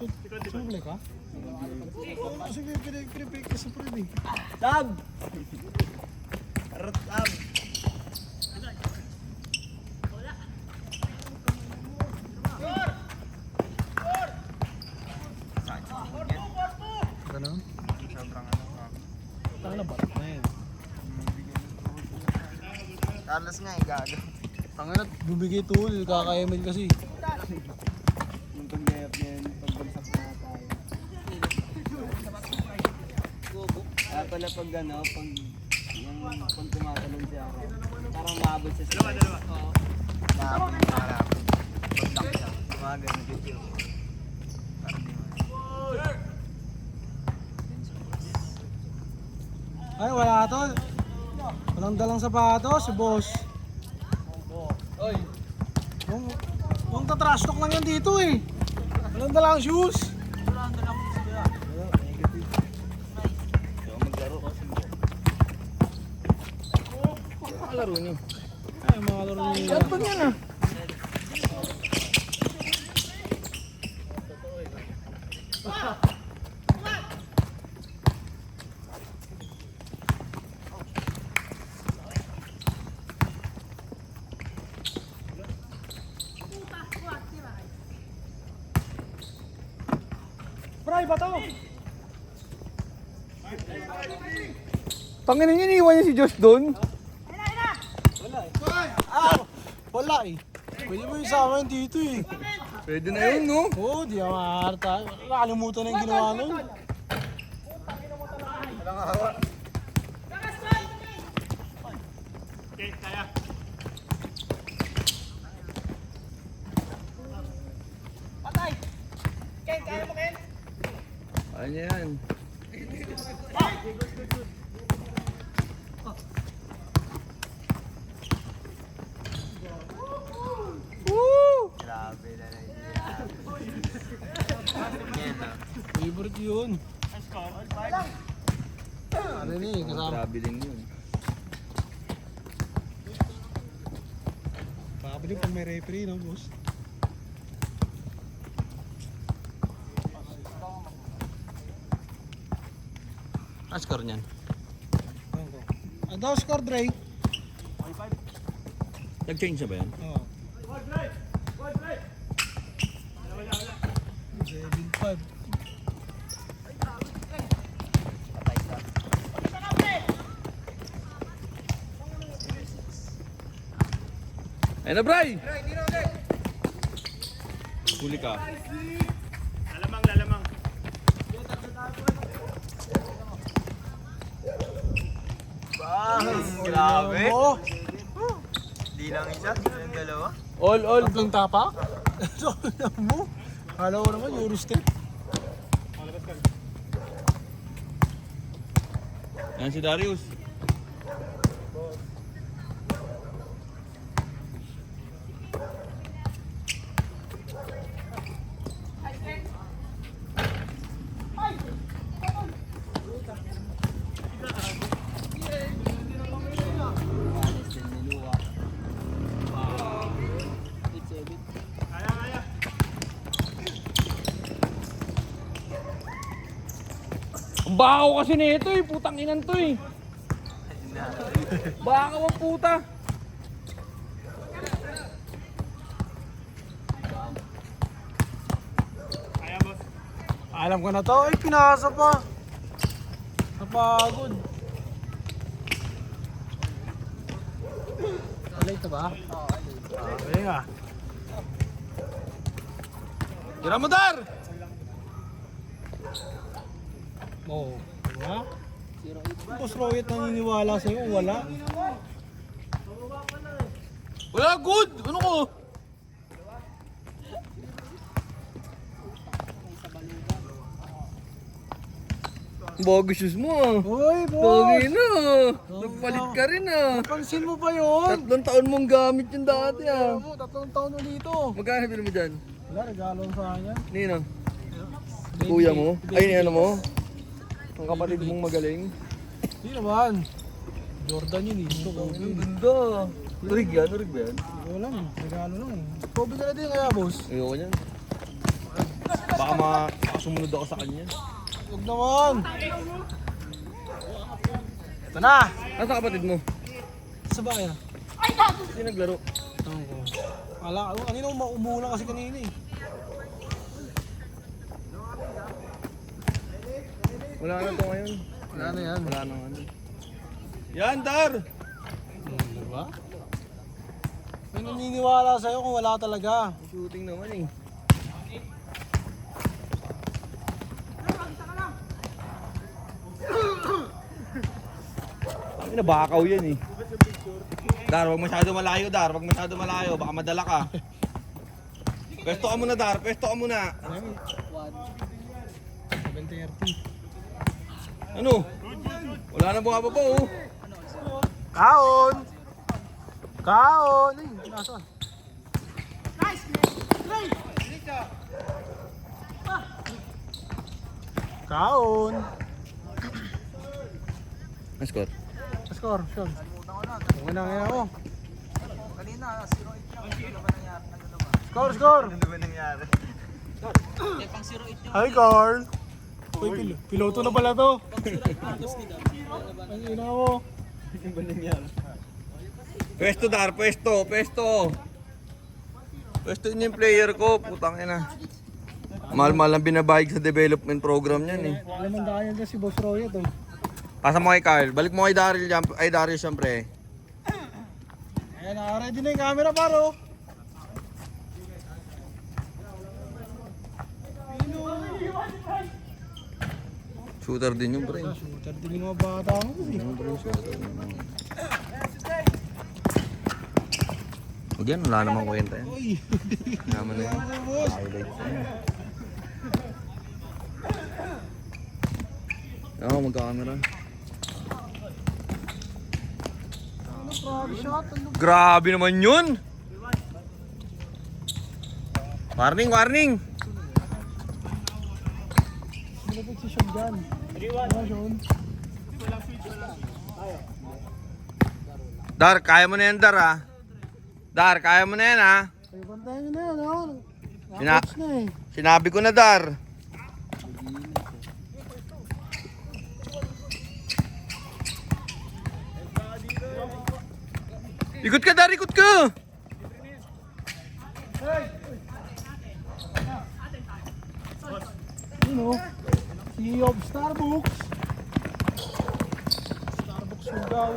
Speaker 2: Shoot, sumulay ka? Oo, sige, pinag-prepare ka sa preview.
Speaker 3: Tab! Tab!
Speaker 2: Ganun?
Speaker 3: Sobrang ano ka.
Speaker 2: Tanga na ba? Ayan.
Speaker 3: Carlos nga eh, gago.
Speaker 2: Tanga na, bumigay tool, kaka-ML kasi.
Speaker 3: Yung pag-layup niya yun, pagbagsak na tayo. Pala pag ano, pag tumatalon siya ako, parang maabot siya sa dalawa. Oo. Maabot siya sa harap. Pag-lock siya. Tumaga na video. Parang di mo.
Speaker 2: Ay, wala tol. Walang dalang sapatos, si boss.
Speaker 3: Oy!
Speaker 2: Huwag tatrash talk lang yan dito eh. Walang dalang shoes.
Speaker 3: Laro niyo.
Speaker 2: Ay, mga laro niyo.
Speaker 3: Shot ba yan ah? Tangina niya, iniwan niya si Josh doon.
Speaker 2: Wala eh. Pwede mo yung sama dito eh.
Speaker 3: Pwede na yun, no?
Speaker 2: Oo, di ako maharta. Nakalimutan na yung ginawa nun.
Speaker 3: Ano yan?
Speaker 5: Grabe na lang.
Speaker 2: Favorite yun. Ano ni, kasama.
Speaker 3: Grabe din yun.
Speaker 2: Makabili pag may referee, no, boss?
Speaker 3: Ano score niyan?
Speaker 2: Ano daw score, Dre?
Speaker 3: Nag-change na ba yan?
Speaker 2: Oo. 7-5.
Speaker 3: Ayun na, Bray! Huli ka.
Speaker 4: Lalamang.
Speaker 5: Grabe.
Speaker 2: Oo.
Speaker 5: Di lang isa, yung dalawa.
Speaker 3: All.
Speaker 2: Tatlong tapak? Ano mo? Kala ko naman, Eurostep.
Speaker 3: Yan si Darius. Ang bakaw kasi nito eh, putang inan to eh. Bakaw ang puta.
Speaker 2: Alam ko na to. Ay, pinasa pa. Napagod. Alay ito ba? Oo, alay. Okay nga.
Speaker 3: Tira mo, Dar!
Speaker 2: Oo. Diba? Boss Royet naniniwala sa'yo. Wala.
Speaker 3: Wala, good! Ano ko? Bago shoes mo ah.
Speaker 2: Uy, boss!
Speaker 3: Pogi na ah. Nagpalit ka rin ah.
Speaker 2: Napansin mo ba yun?
Speaker 3: 3 taon mong gamit yung dati ah.
Speaker 2: Oo, 3 taon na dito.
Speaker 3: Magkano bilhin mo dyan?
Speaker 2: Wala, regalo sa kanya.
Speaker 3: Nino? Kuya mo? Ay, ni ano mo? Ang kapatid mong magaling?
Speaker 2: Hindi naman. Jordan yun eh. Ito, Kobe.
Speaker 3: Ang ganda. Nurig yan? Nurig ba yan?
Speaker 2: Ikaw lang, regalo lang. Kobe ka na din kaya, boss.
Speaker 3: Ayoko niyan. Baka sumunod ako sa kanya.
Speaker 2: Huwag naman. Ito na.
Speaker 3: Ano sa kapatid mo?
Speaker 2: Sa bayan.
Speaker 3: Hindi naglaro.
Speaker 2: Tawag ko. Ala, kanina umuulan kasi kanina eh.
Speaker 3: Wala na to ngayon.
Speaker 2: Wala na yan.
Speaker 3: Wala na ano. Yan, Dar!
Speaker 2: Diba? May naniniwala sa'yo kung wala talaga.
Speaker 3: Shooting naman eh. Ang nabakaw yan eh. Dar, wag masyado malayo, Dar. Wag masyado malayo. Baka madala ka. Pesto ka muna, Dar. Pesto ka muna.
Speaker 2: 7:30.
Speaker 3: Ano? Wala na bumababa oh.
Speaker 2: Kaon! Kaon! Ay, nasaan? Kaon!
Speaker 3: Ang score?
Speaker 2: Score, Sean. Okay na, kaya ako.
Speaker 5: Kanina, 0-8 lang. Ano ba nangyari?
Speaker 2: Score, score!
Speaker 5: Ano ba nangyari?
Speaker 2: Hi, Carl! Uy, piloto na pala to. Ang ina mo.
Speaker 3: Ano ba nangyari? Pwesto, Dar. Pwesto. Pwesto. Pwesto yun yung player ko. Putang ina. Mahal-mahal ang binabayad sa development program niyan eh.
Speaker 2: Alam ang daan yan si Boss Roy ito.
Speaker 3: Pasa mo kay Carl. Balik mo kay Daryl, ay Daryl siyempre.
Speaker 2: Ayan, ready na yung camera paro.
Speaker 3: Shooter din yung pre.
Speaker 2: Shooter din yung mga bata mo kasi.
Speaker 3: Huwag yan, wala namang kwenta yan.
Speaker 2: Uy,
Speaker 3: Naman na yan.
Speaker 2: boss.
Speaker 3: Highlights na yan. Oo, magka-camera.
Speaker 2: Grabe shot.
Speaker 3: Grabe naman yun! Warning, warning!
Speaker 2: Sinapit si Sean dyan. Ano, Sean?
Speaker 3: Dar, kaya mo na yan, Dar ha? Dar, kaya mo na yan ha?
Speaker 2: Ay, bantayan nyo na yan, ha?
Speaker 3: Sina-
Speaker 2: Nakapos na eh.
Speaker 3: Sinabi ko na, Dar. Ikot ka, Dar, ikot ka!
Speaker 2: Yun o. CEO of Starbucks. Starbucks yung daw.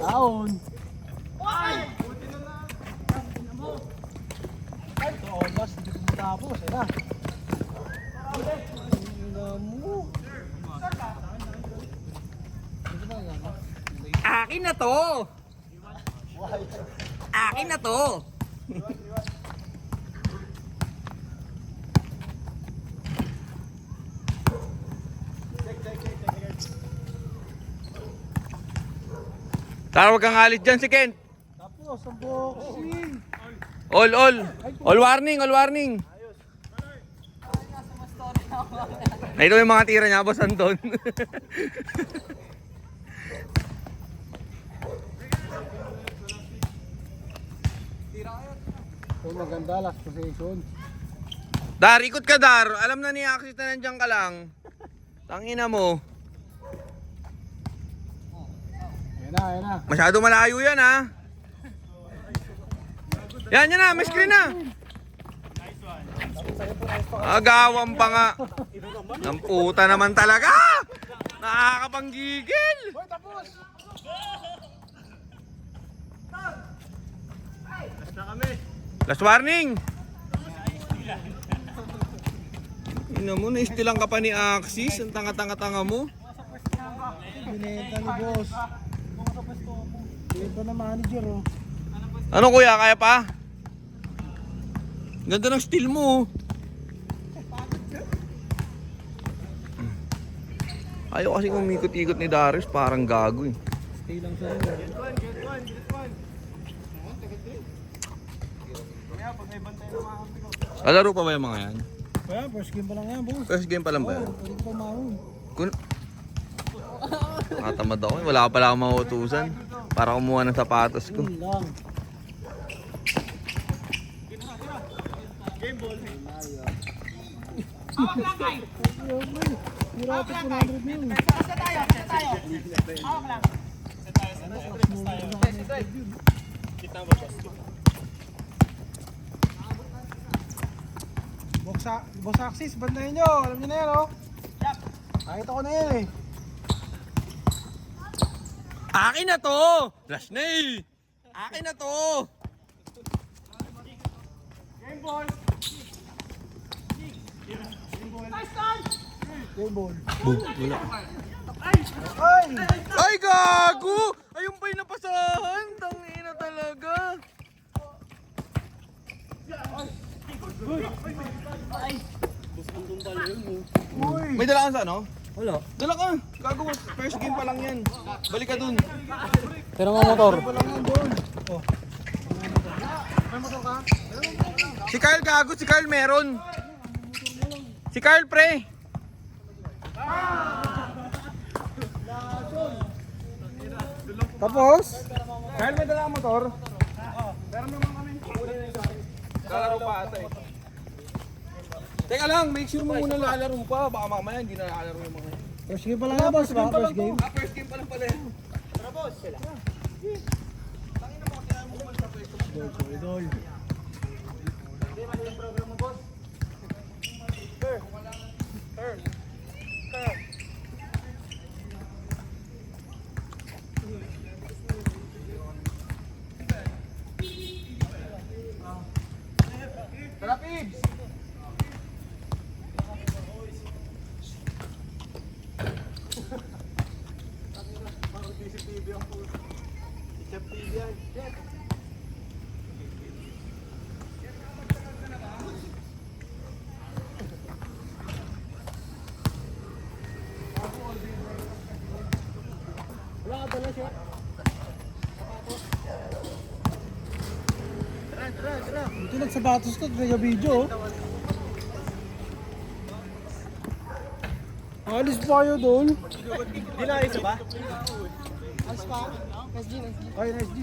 Speaker 2: Down. Ito, oras, hindi ko matapos. Ayan na. Mo.
Speaker 3: Akin na to! Akin na to! Tara, wag kang alit dyan si Kent.
Speaker 2: Tapos, ang boxing.
Speaker 3: All. All warning, all warning. Ito yung mga tira niya, Boss Anton.
Speaker 2: So, maganda, last position.
Speaker 3: Dar, ikot ka, Dar. Alam na ni Axis na nandiyan ka lang. Tangina mo.
Speaker 2: Ayan na.
Speaker 3: Masyado malayo yan, ha? Yan na, may screen na. Agawan pa nga. Ng puta naman talaga. Nakakapanggigil.
Speaker 2: Hoy, tapos!
Speaker 3: Last warning. Ina mo, na-istilang ka pa ni Axis. Ang tanga-tanga-tanga mo.
Speaker 2: Binenta ni boss. Ito na manager, oh.
Speaker 3: Ano kuya, kaya pa? Ganda ng steel mo. Ayaw kasi umikot-ikot ni Darius, parang gago eh.
Speaker 2: Stay lang sa
Speaker 3: Kalaro pa ba yung mga yan?
Speaker 2: Kaya, first game pa lang yan, boss.
Speaker 3: First game pa lang ba yan?
Speaker 2: Pwede ko pa mahon.
Speaker 3: Kun... Nakatamad ako eh, wala pa pala akong mahutusan. Para kumuha ng sapatos ko.
Speaker 2: Yun lang. Hirapit 100 yun. Boss Axis, bandahin nyo. Alam nyo na yan, oh. Nakita ko na yan, eh.
Speaker 3: Akin na to! Flash na eh! Akin na to!
Speaker 2: Game ball.
Speaker 3: Wala.
Speaker 2: Ay!
Speaker 3: Ay gago! Ayun pa yung napasahan! Tangina talaga!
Speaker 2: Uy!
Speaker 3: May dala ka sa ano? Wala. Dala ka! Gago, first game pa lang yan. Balik ka dun.
Speaker 2: Pero mga motor. Wala nga doon. Oh. May motor ka?
Speaker 3: Si Carl gago, si Carl meron. Si Carl pre.
Speaker 2: Tapos? Kyle, may dala kang motor?
Speaker 3: Lalaro pa ata eh. Teka lang, make sure mo muna lalaro pa. Baka mamaya hindi na lalaro yung mga.
Speaker 2: First game pa lang yan, boss. Baka first game.
Speaker 3: First game pa lang pala yan.
Speaker 5: Tara, Pibs!
Speaker 2: Ito nagsapatos to, video. Alis pa kayo doon.
Speaker 3: Di na isa ba?
Speaker 2: Ay, nice G.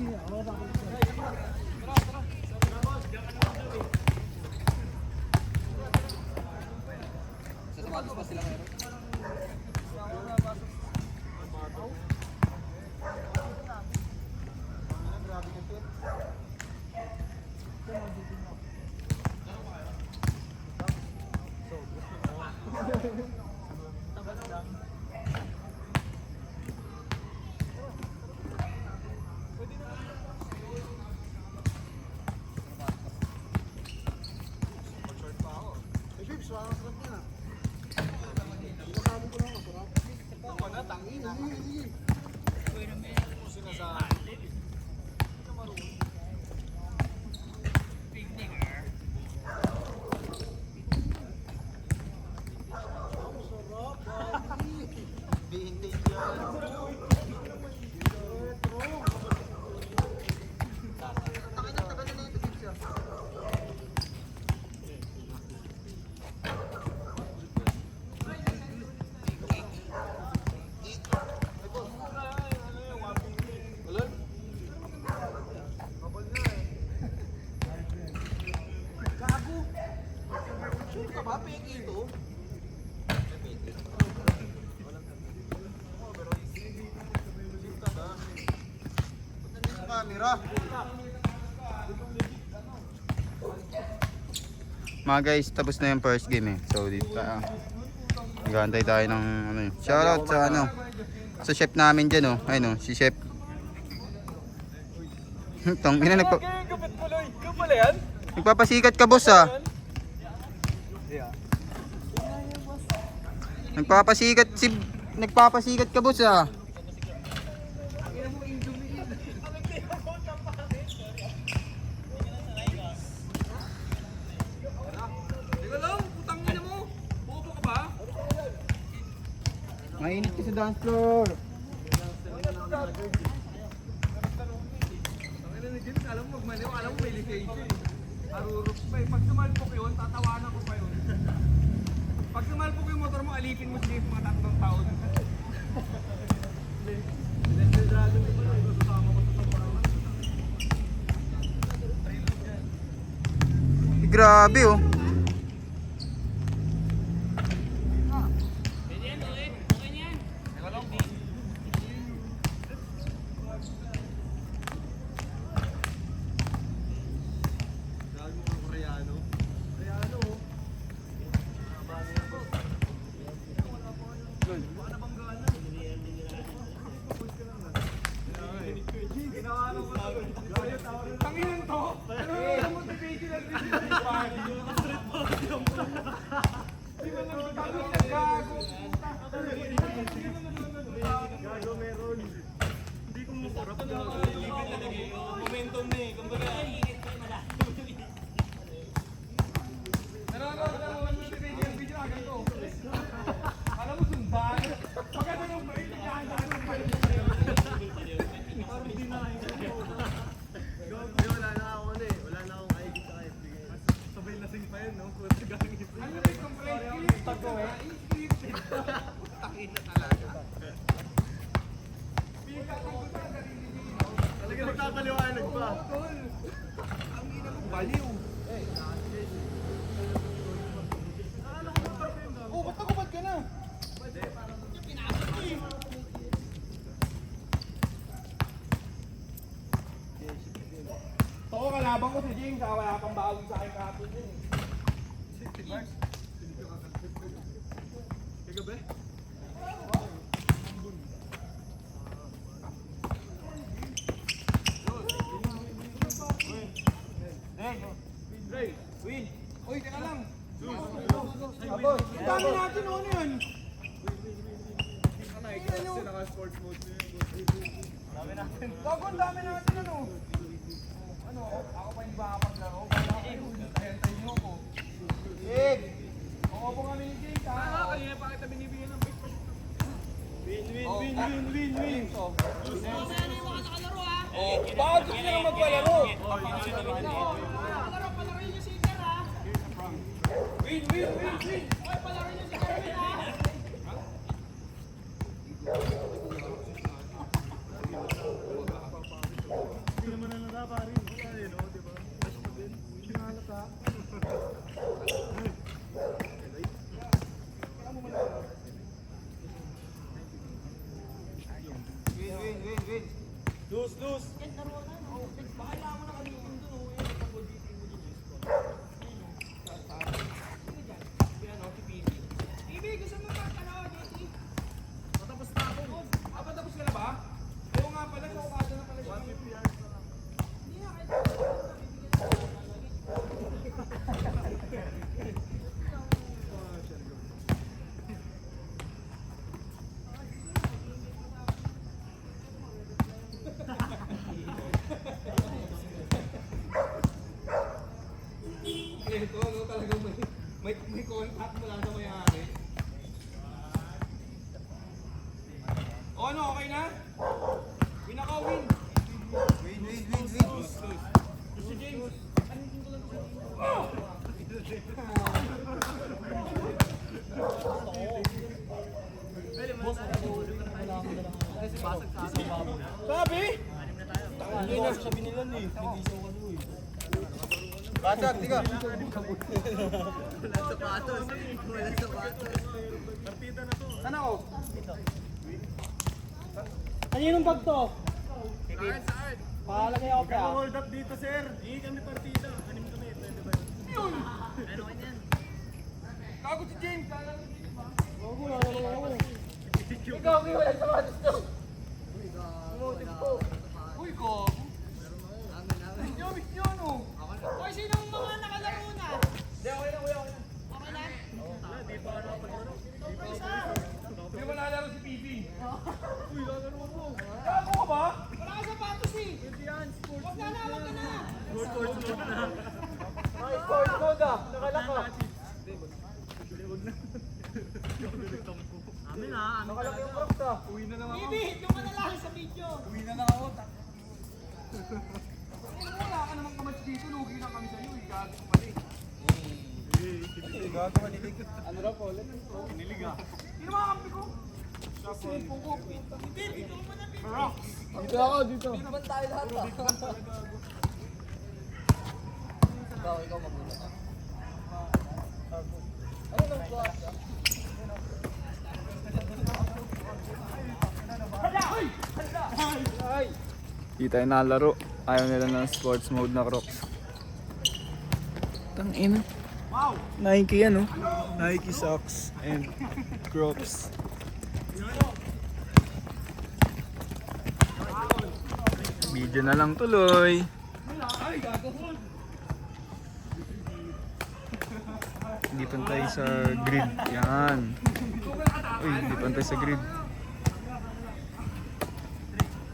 Speaker 5: Mga guys, tapos na yung first game eh. So dito tayo. Nag-aantay tayo ng ano yun. Shoutout sa ano. Sa chef namin dyan oh. Ayun oh, si chef. Tong ina
Speaker 4: Kapit mo, Loy. Ikaw pala yan?
Speaker 5: nagpapasikat ka boss ah. Nagpapasikat ka boss ah. Mainit ka sa dance floor.
Speaker 4: Alam mo, magmaniw, alam mo may lisensya eh. Arurok pa eh. Pag sumalpok yun, tatawanan ko pa yun. Pag sumalpok yung motor mo, alipin mo siya mga 3 taon.
Speaker 5: Grabe oh.
Speaker 4: Tanginan to! Ano yung motivation ng Di ba lang tanginan na gago? Gago meron. Hindi ko masarap na momentum na eh. Kumbaga. Nanonood na naman yung motivation video agad to. Alam mo sundan. Pagkata yung bait, iyahan ng bait. Parang di na wala na ako na eh. Wala na akong ID sa FB. Sabay lasing pa yun, no? Kung gagawin ito. Ano yung complaint? Scripted ko eh. Scripted. Takin na talaga. Talaga nagpapaliwanag pa. Ang ina mo, baliw. Oh, ba't nakubad ka na? Pinasok eh. kalaban ko si James, wala pang bawi sa akin kahapon yun eh. Kagabi? Ray, Win. Uy, teka lang. Abos, ang dami natin ano yun? Naka-sports mode na yun. Dami natin. Gago, ang dami natin ano. Ano, ako pa hindi makapaglaro. Kaya kayo, hintay niyo ako. Sig! Oo po kami ni James ha. Kanina pa kita binibigyan ng pick. Win. Bakit gusto nyo magpalaro? Win! Oy, palaro nyo si Kerwin ha! Hindi naman na nataparin. Ayun o, diba? Hindi na halata. Win! Lose! Bahala mo na kami kung doon o. Yan, pag-GT mo dito. Yan o, si PB. PB, gusto mo magkano, JT? Patapos na ako. Patapos ka na ba? Oo nga pala, sa ukada na pala siya. 150 yards na lang. Hindi na, kahit ito, no, talagang may contact mula sa may-ari. O ano, okay na? Win ako, win! Win! Si James! Sabi? Hindi na sabi nila ni. Batak, tiga. Walang sapatos. Saan ako? Kaninong bag to? Saan? Pakalagay ako pa. Hold up dito, sir. Hindi kami partida. Anim kami. Yun! Ano ka yan? Kago si James. Bago, ako. Ikaw, walang sapatos to. Uy, ko. Miss nyo, ano? Hoy, sinong mga nakalaro na? Hindi, okay na, kuya. Okay na? Di pa ka nakapaglaro. Hindi mo nakalaro si PB. Uy, lalaro mo. Gago ka ba? Wala ka sapatos eh. Hindi yan, sports mode na. Wag ka na. Sports mode na. Ay, sports mode ah. Nakalak ka. Huwag na. Amin ah. Nakalak yung crocs ah. Uwi na lang ako. PB, doon ka na lang sa video. Uwi na lang ako. Wala ka namang kamatch dito, lugi lang kami sa'yo, gago mali. Gago manilig. Ano raw po ulit? Nilig ah. Hindi naman kampi ko. Cellphone ko. Hindi, dito mo na pinag. Dito ako, dito. Hindi naman tayo lahat ah. Ikaw magmula ka. Ano nang bukas ka?
Speaker 6: Di tayo nalaro. Ayaw nila ng sports mode na Crocs. Tangina. Nike yan, oh. Nike socks and Crocs. Video na lang tuloy. Hindi pantay sa grid. Yan. Uy, hindi pantay sa grid.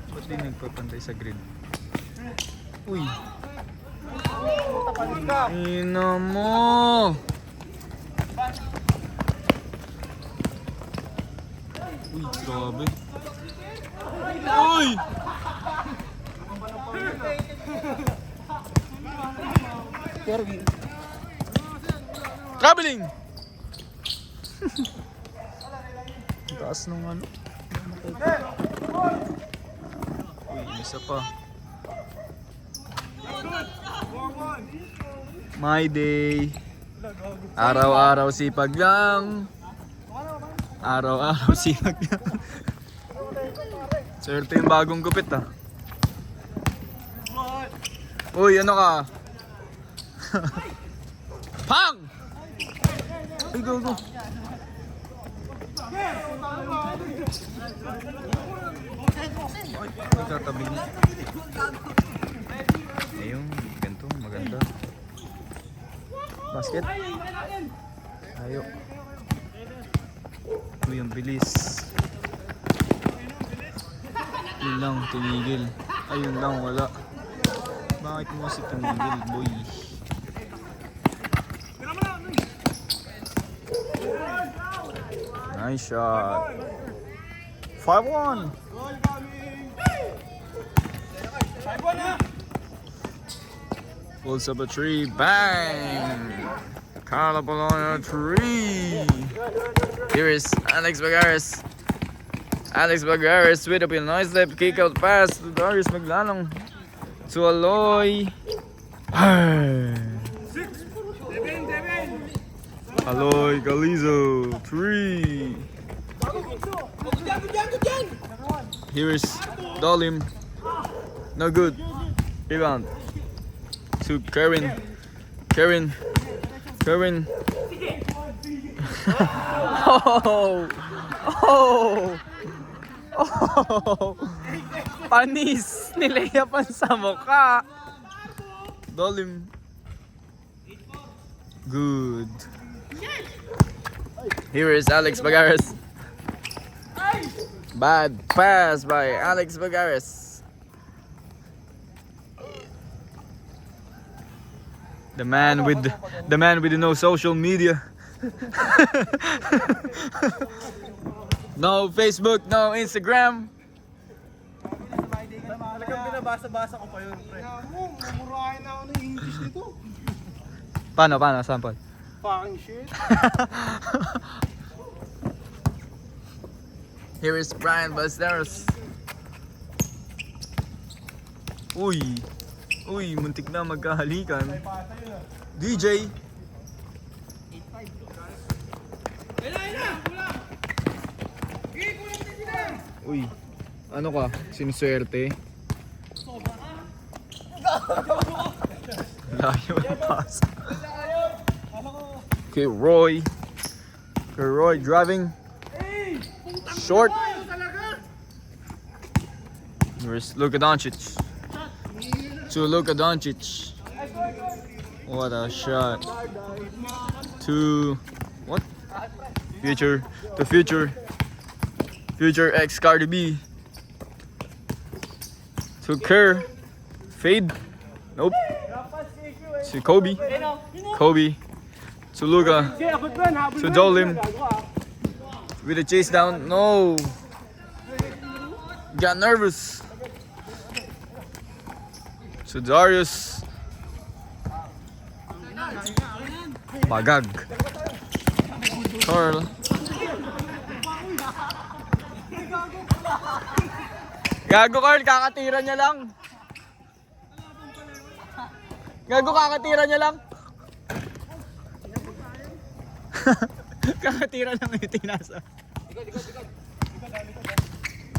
Speaker 6: Ba't di nagpapantay sa grid? Uy. Ina mo. Uy, grabe. Uy! Traveling! Taas nung ano. Uy, isa pa. My day. Araw-araw sipag lang. Araw-araw sipag lang. Swerte yung bagong gupit ah. Uy, ano ka? Pang! Ay, go, go. Nagkatabi niya. Ayun, ganito, maganda. Basket. Ayo. Uy, ang bilis. Yun lang, tinigil. Ayun lang, wala. Bakit mo kasi tumigil, boy? Nice shot. 5-1. Pulls up a tree. Bang! Carla Bologna tree. Here is Alex Bagares. Alex Bagares with a nice left kick out pass to Darius Maglalong. To Aloy. Aloy Galizo. 3. Here is Dolim. No good. Rebound. To Karen. Karen. Oh! Oh! Oh! Panis! Nilayapan sa mukha! Dolim. Good. Here is Alex Bagares. Bad pass by Alex Bagares. The man with no social media. No Facebook, no Instagram.
Speaker 3: Talagang binabasa-basa ko pa yun, pre.
Speaker 2: Mumurahin na ako ng English dito.
Speaker 6: Paano? Sample.
Speaker 2: Fucking shit.
Speaker 6: Here is Brian Ballesteros. Uy, muntik na magkahalikan. DJ. Uy, ano ka? Sinuswerte? Layo yung pass. Okay, Roy driving. Short. Here's Luka Doncic. To Luka Doncic. What a shot. To what? Future ex Cardi B. To Kerr. Fade. Nope. To Kobe. To Luka. To Dolim. With a chase down. No. Got nervous. To Darius. Bagag. Carl. Gago Carl, kakatira niya lang. Kakatira lang yung tinasa.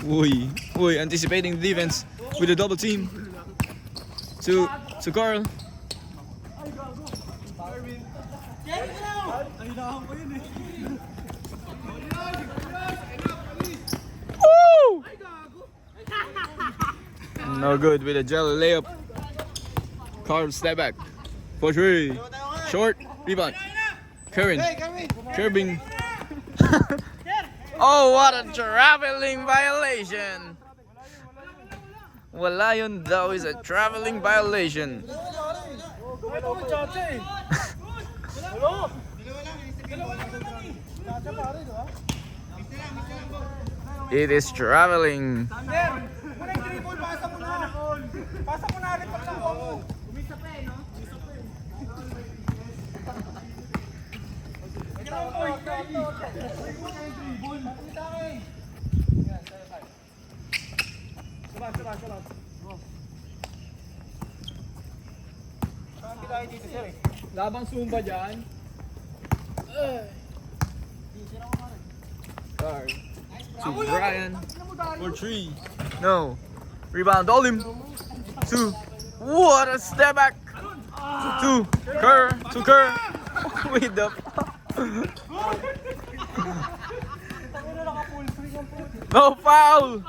Speaker 6: Uy, anticipating the defense with a double team. To Carl. Woo! No good with a jelly layup. Carl step back. For 3. Short. Rebound. Curbing. Oh, what a traveling violation. Wala yun daw is a traveling violation. It is traveling.
Speaker 4: Pasa mo na rin pag nakuha mo. Umisa pa no? Labang Zumba dyan.
Speaker 6: Car. To Brian. For 3. No. Rebound. Dolim. To What a step back. To Kerr. With the... No foul!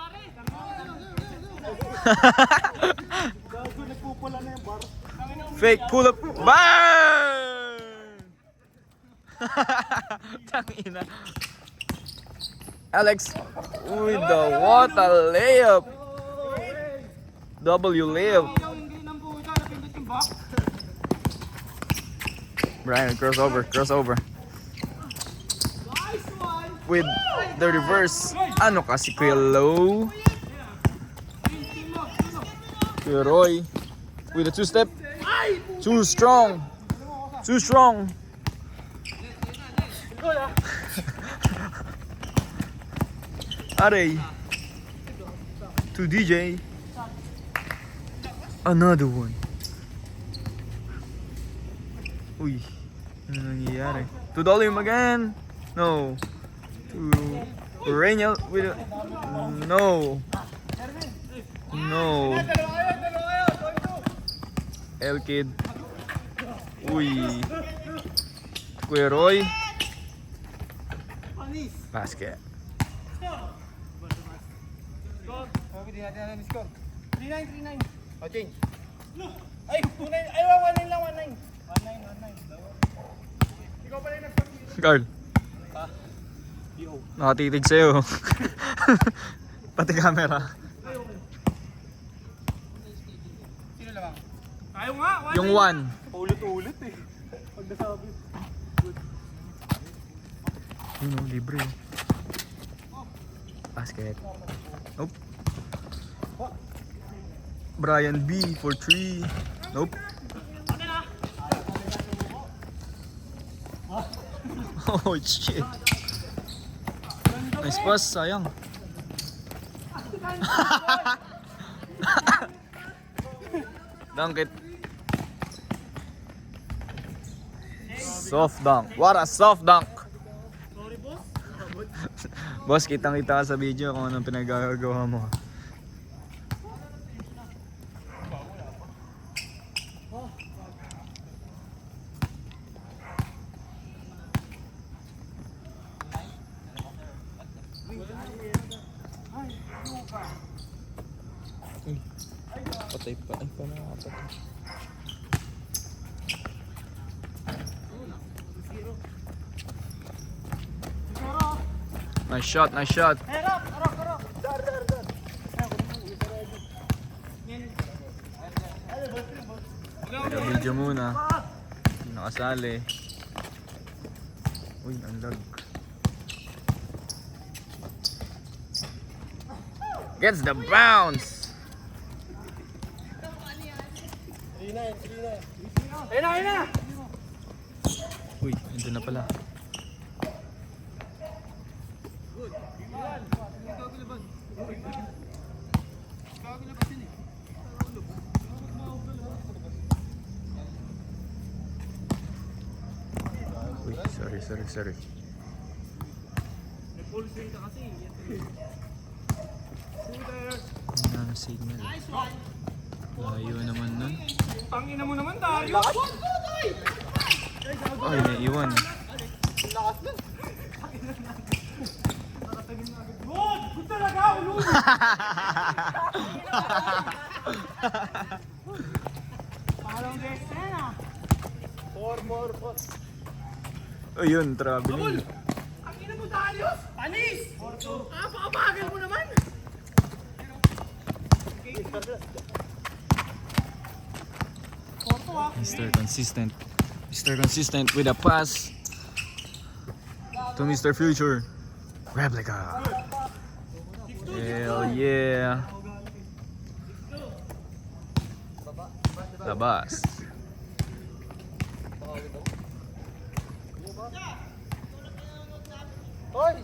Speaker 6: Fake pull up. Bang! Tangina. Alex with the what a layup. W layup. Brian crossover. With the reverse. Ano kasi Kuya Low? Kuya Roy with a two-step. Too strong. Aray. To DJ. Another one. Uy. Ano nangyayari? To Dolim again. No. To Rainiel with a... No. El Kid. Uy. Kuya Roy. Basket.
Speaker 3: Hindi natin alam yung score.
Speaker 4: 3-9.
Speaker 3: O, change.
Speaker 4: Ay, 2-9. Ay, 1-9 lang, 1-9. 1-9. Ikaw pala yung nagpapili.
Speaker 6: Carl. Nakatitig sa'yo. Pati camera.
Speaker 3: Sino lamang?
Speaker 4: Tayo nga, 1-9.
Speaker 6: Yung one.
Speaker 3: Ulit eh. Pag nasabi.
Speaker 6: Yun o, libre. Basket. Nope. Brian B for 3. Nope. Oh shit. Nice pass, sayang. Dunk it. Soft dunk. What a soft dunk.
Speaker 4: Sorry, boss.
Speaker 6: Boss, kitang-kita ka sa video kung anong pinagagawa mo. Patay pa. Ay, paano nakapatay? Nice shot. Video muna. Hindi nakasali. Uy, ang lag. Gets the bounce.
Speaker 3: 3-9.
Speaker 4: Ayun na.
Speaker 6: Uy, ito na pala. Uy, sorry.
Speaker 4: Full swing ka kasi.
Speaker 6: Ano na signal? Layo naman nun.
Speaker 4: Tangina mo naman, Dario.
Speaker 6: Ay, naiiwan.
Speaker 4: Good talaga, ulul. Parang best na yan, ah.
Speaker 3: 4.
Speaker 6: Ayun, traveling.
Speaker 4: Ang ina mo, Darius! Panis! Pakabagal mo naman!
Speaker 6: Mr. Consistent with a pass to Mr. Future. Replica. Hell yeah. Labas.
Speaker 3: Hoy!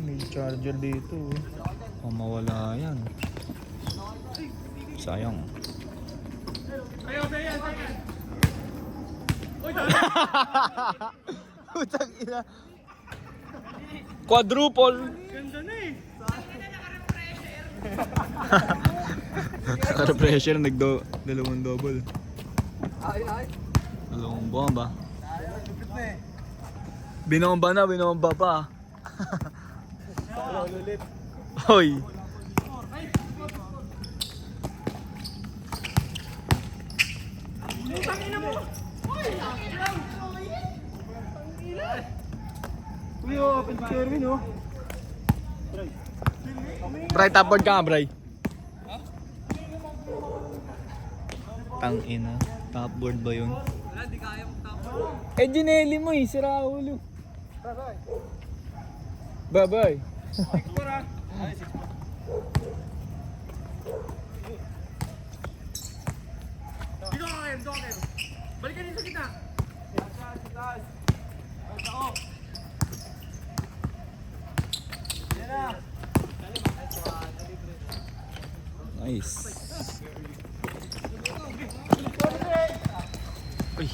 Speaker 6: May charger dito. Oh, mawala yan. Sayang.
Speaker 4: Ayaw, Dayan.
Speaker 6: Putang ina. Quadruple.
Speaker 4: Ganda na eh.
Speaker 6: Naka-pressure, dalawang double. Dalawang bomba. Binomba pa. Hoy. Bray, tapboard ka nga, Bray. Tangina, tapboard ba yun?
Speaker 4: Wala, di kaya mong tapos.
Speaker 6: Eh, Ginelli mo eh, sira ulo. Bye-bye.
Speaker 4: Dito ka kayo, dito ka kayo. Balikan din sa kita.
Speaker 6: Nice. Uy.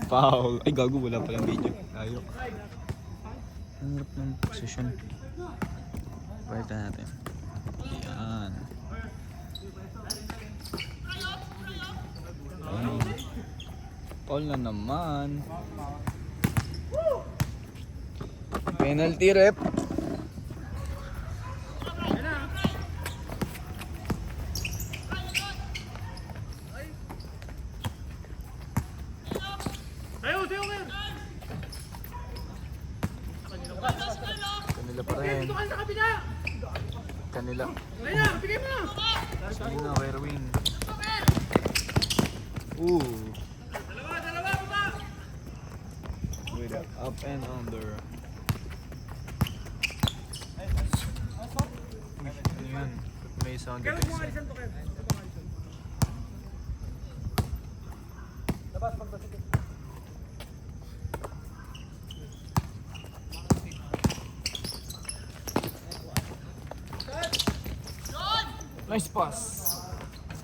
Speaker 6: Foul. Ay, gago, wala palang video. Ayok. Ang hirap ng position. Palitan natin. Yan. Ay. Foul na naman. Penalty rep.
Speaker 4: Tayo, tayo kayo.
Speaker 6: Kanila pa rin.
Speaker 4: Dito ka sa kabila.
Speaker 6: Kanila.
Speaker 4: Ayun na, bigay mo na.
Speaker 6: Kanila, wire wing. Ooh.
Speaker 4: Dalawa, baba.
Speaker 6: With a up and under. Uy, ano yun? May sound
Speaker 4: Kaya
Speaker 6: effects.
Speaker 4: mo alisan to kayo.
Speaker 6: Nice pass.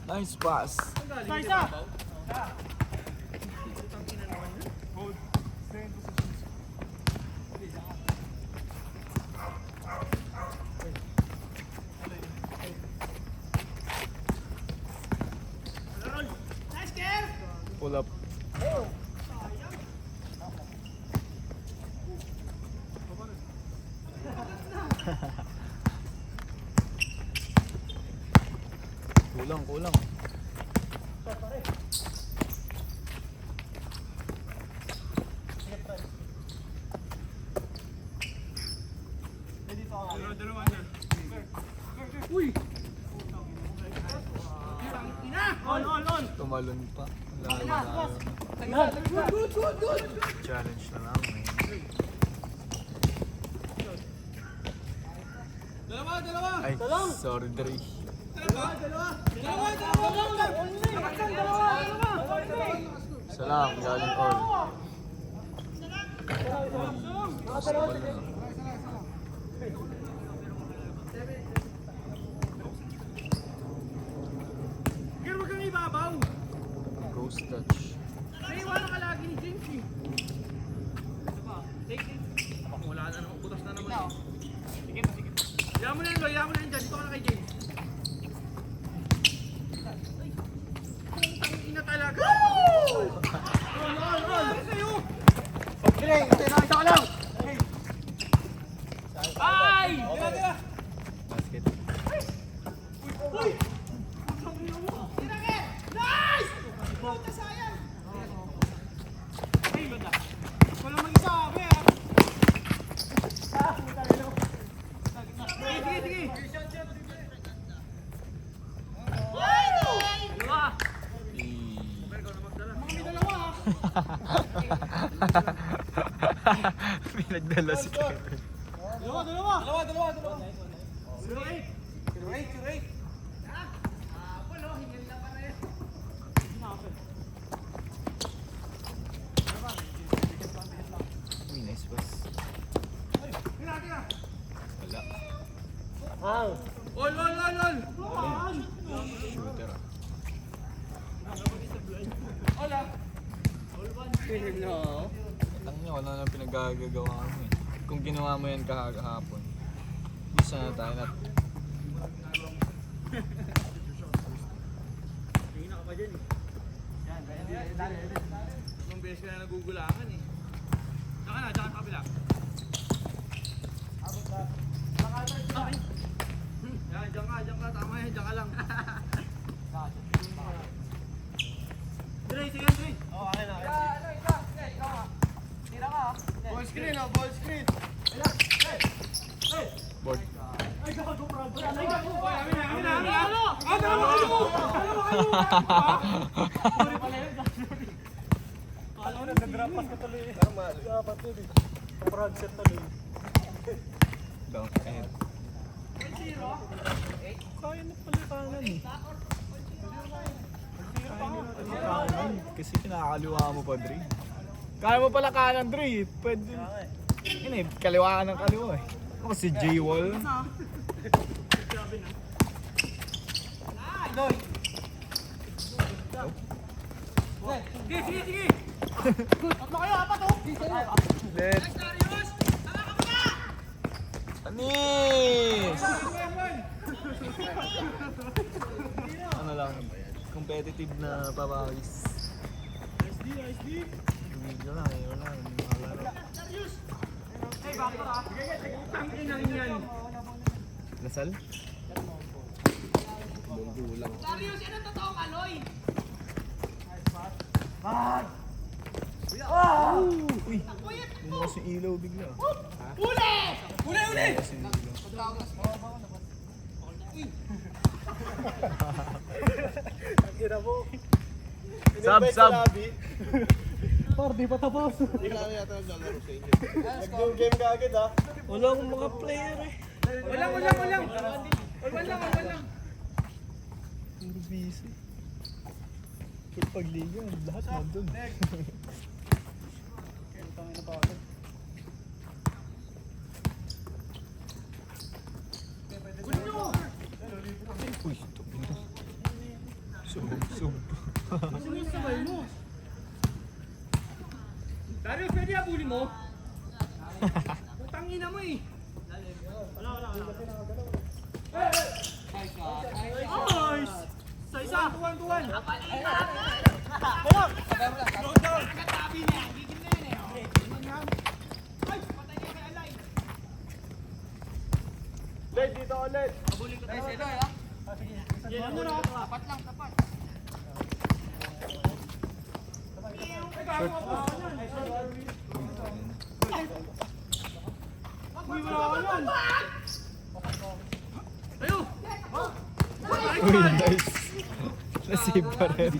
Speaker 6: Nice pass.
Speaker 4: Isa.
Speaker 6: Pull up. Kulang.
Speaker 4: Dalawa na. Uy! On.
Speaker 6: Tumalon pa.
Speaker 4: Good.
Speaker 6: Challenge na lang.
Speaker 4: Dalawa.
Speaker 6: Ay, sorry Dre.
Speaker 4: Dalawa.
Speaker 6: Salam, galing all.
Speaker 4: Pero wag kang ibabaw.
Speaker 6: Ghost touch.
Speaker 4: Naiwanan ka lagi ni James eh. Take it. Wala na naman, butas na naman eh. Sige. Hayaan mo na yan dyan. Dito ka na kay James. Putang ina talaga. Roll. Sa'yo. Ay! Diba?
Speaker 6: Basket.
Speaker 4: Uy! Nice! Puta, sayang! Ay, ganda. Walang mag-isabi ah. Sige. Dalawa. Mga may dalawa ah.
Speaker 6: May nagdala si Kevin.
Speaker 4: Dalawa. 08.
Speaker 6: Uy, nice pass.
Speaker 4: Tira.
Speaker 6: Wala.
Speaker 4: All.
Speaker 6: Shooter ah.
Speaker 3: No.
Speaker 6: Ang niya, wala nang pinagagagawa mo eh. Kung ginawa mo yan kahapon, isa na tayo na.
Speaker 4: Ibang beses ka na nagugulangan eh. Diyan ka na, diyan ka kapila. Yan, diyan ka, tama yan, diyan ka lang. Dre, sige, Dre. Oo, akin na. Tira ka. Ball screen, ball screen.
Speaker 6: Board.
Speaker 4: Ay, gago, Brad. Ay, gago. Amin na. Ano? Ah, dalawa kayo! Sorry pala yun, sorry. Alam mo, nag-drop pass ka tuloy. Normal. Dapat yun eh. Brad, set tuloy.
Speaker 6: Down ahead.
Speaker 4: Kaya na pala kanan eh.
Speaker 6: Kasi kinakaliwa mo pa, Dre. Kaya mo pala kanan, Dre. Pwede. Yun eh, kaliwa ka ng kaliwa eh. Ako si J-Wall.
Speaker 4: Sige. Tatlo kayo, apat oh.
Speaker 6: Let. Anis! Ano lang, competitive na papawis. Video lang eh, wala. Hindi makalaro.
Speaker 4: Hey, bakit ka? Tangin ang yan.
Speaker 6: Lasal?
Speaker 4: Darius, yan ang totoong aloy.
Speaker 6: Uy! Bumukas yung ilaw bigla.
Speaker 4: Uli!
Speaker 6: Bumukas yung ilaw. Sub!
Speaker 4: Par, di pa tapos.
Speaker 3: Nag-game ka agad ah.
Speaker 6: Wala akong mga player eh.
Speaker 4: Walang. Walang.
Speaker 6: Puro busy. Puro pagliga, lahat nandun. Uy, tupi na. Sub.
Speaker 4: Sumusabay mo. Darius, pwede habulin mo? Putang ina mo eh. Wala. Nice! Sa isa! Tuwan. Nagatabi niya. Gigil na yun eh. Ay! Patay niya kay Alay.
Speaker 3: Led, dito ulit.
Speaker 4: Habulin ko tayo. Yan mo na. Tapat lang. Ay, gago ako. Uy, wala ka nun. Tayo!
Speaker 6: Uy, nice. Nasave pa rin.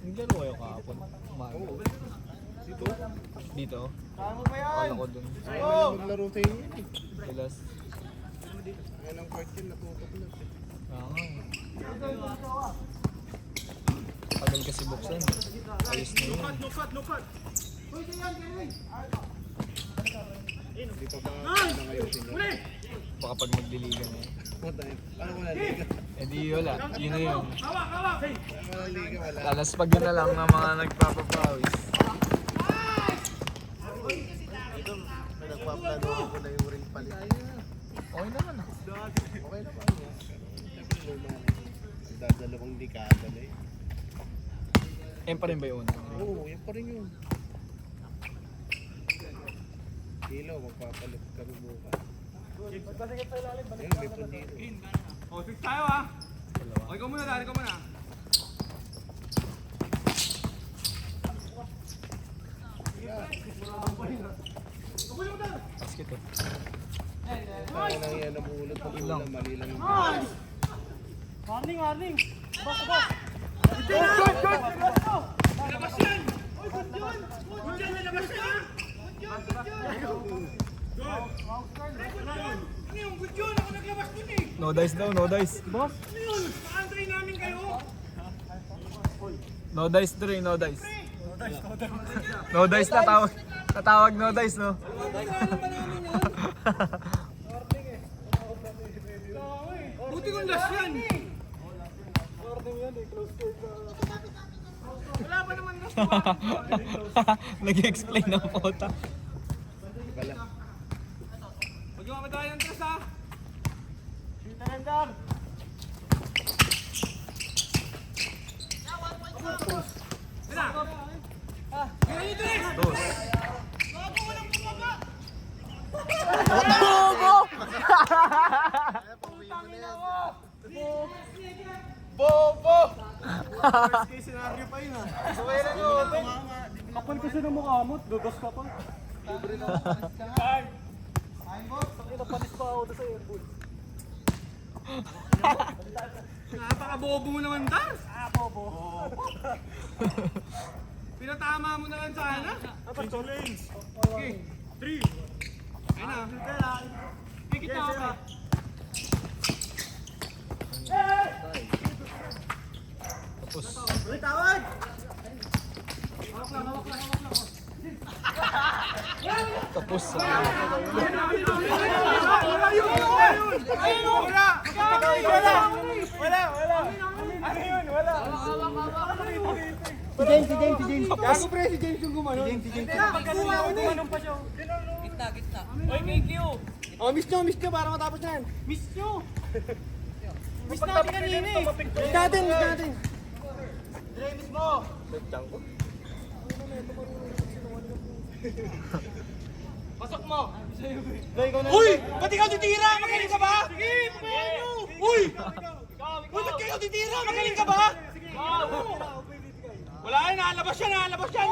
Speaker 6: Naglaro kayo kahapon. Umaga. Dito?
Speaker 3: Kamo pa yan.
Speaker 6: Akala ko dun.
Speaker 3: Maglaro sa inyo.
Speaker 6: Pilas.
Speaker 3: Yan ang part yun, natutok na.
Speaker 6: Tagal kasi buksan. Ayos na yun.
Speaker 4: Lukat. Uy, yan.
Speaker 3: Hindi pa ba
Speaker 4: Nice!
Speaker 3: nangayusin yun?
Speaker 4: Uli!
Speaker 6: Baka pag magliliga na yun.
Speaker 3: Paano wala liga?
Speaker 6: Eh di wala. Yun na yun.
Speaker 4: Hawak! Hey!
Speaker 3: Wala liga, wala.
Speaker 6: Alas pag yun na lang ng mga nagpapapawis.
Speaker 3: May nagpaplano ako na yung ring palit.
Speaker 6: Okay naman ah.
Speaker 3: Okay na ba? Siyempre luma. Dadalawang dekada na eh.
Speaker 6: Yan pa rin ba yun?
Speaker 3: Oo, yan pa rin yun. Kilo, magpapalit kami bukas. Ayun, may pandito.
Speaker 4: Oh, fix tayo ah. Okay, ikaw muna, Dari, ikaw muna.
Speaker 6: Basket eh.
Speaker 3: Kaya lang yan nabuulot. Pag ulam, mali lang yung
Speaker 4: Nice! Warning! Bas! Good! Labas yan! Uy, good yun! Good yan, labas yan!
Speaker 6: No dice daw, no dice.
Speaker 4: Boss? Ano yun? Paantay namin kayo.
Speaker 6: No dice, Dre, no dice. No dice na tawag. Natawag no dice, no?
Speaker 4: Buti kong last yan. Wala pa naman last
Speaker 6: Nag-explain ng pota.
Speaker 4: Huwag yung kamadayan tres ha.
Speaker 2: Kapal kasi ng mukha mo, dudos ka pa.
Speaker 4: Napaka-bobo mo naman, Dar. Bobo. Pinatama mo na lang sana. Okay. 3. Ayun na. Pikit na ako.
Speaker 6: Tapos.
Speaker 2: Gago pre, si James yung gumano. Oh, miss nyo para matapos na yan.
Speaker 4: Miss natin kanina eh.
Speaker 2: Miss natin.
Speaker 4: Pasok mo. Uy! Ba't ikaw titira? Magaling ka ba? Sige, pagayan nyo! Uy! Uy, ba't kayo titira? Magaling ka ba? Wala yan, labas yan! Labas yan!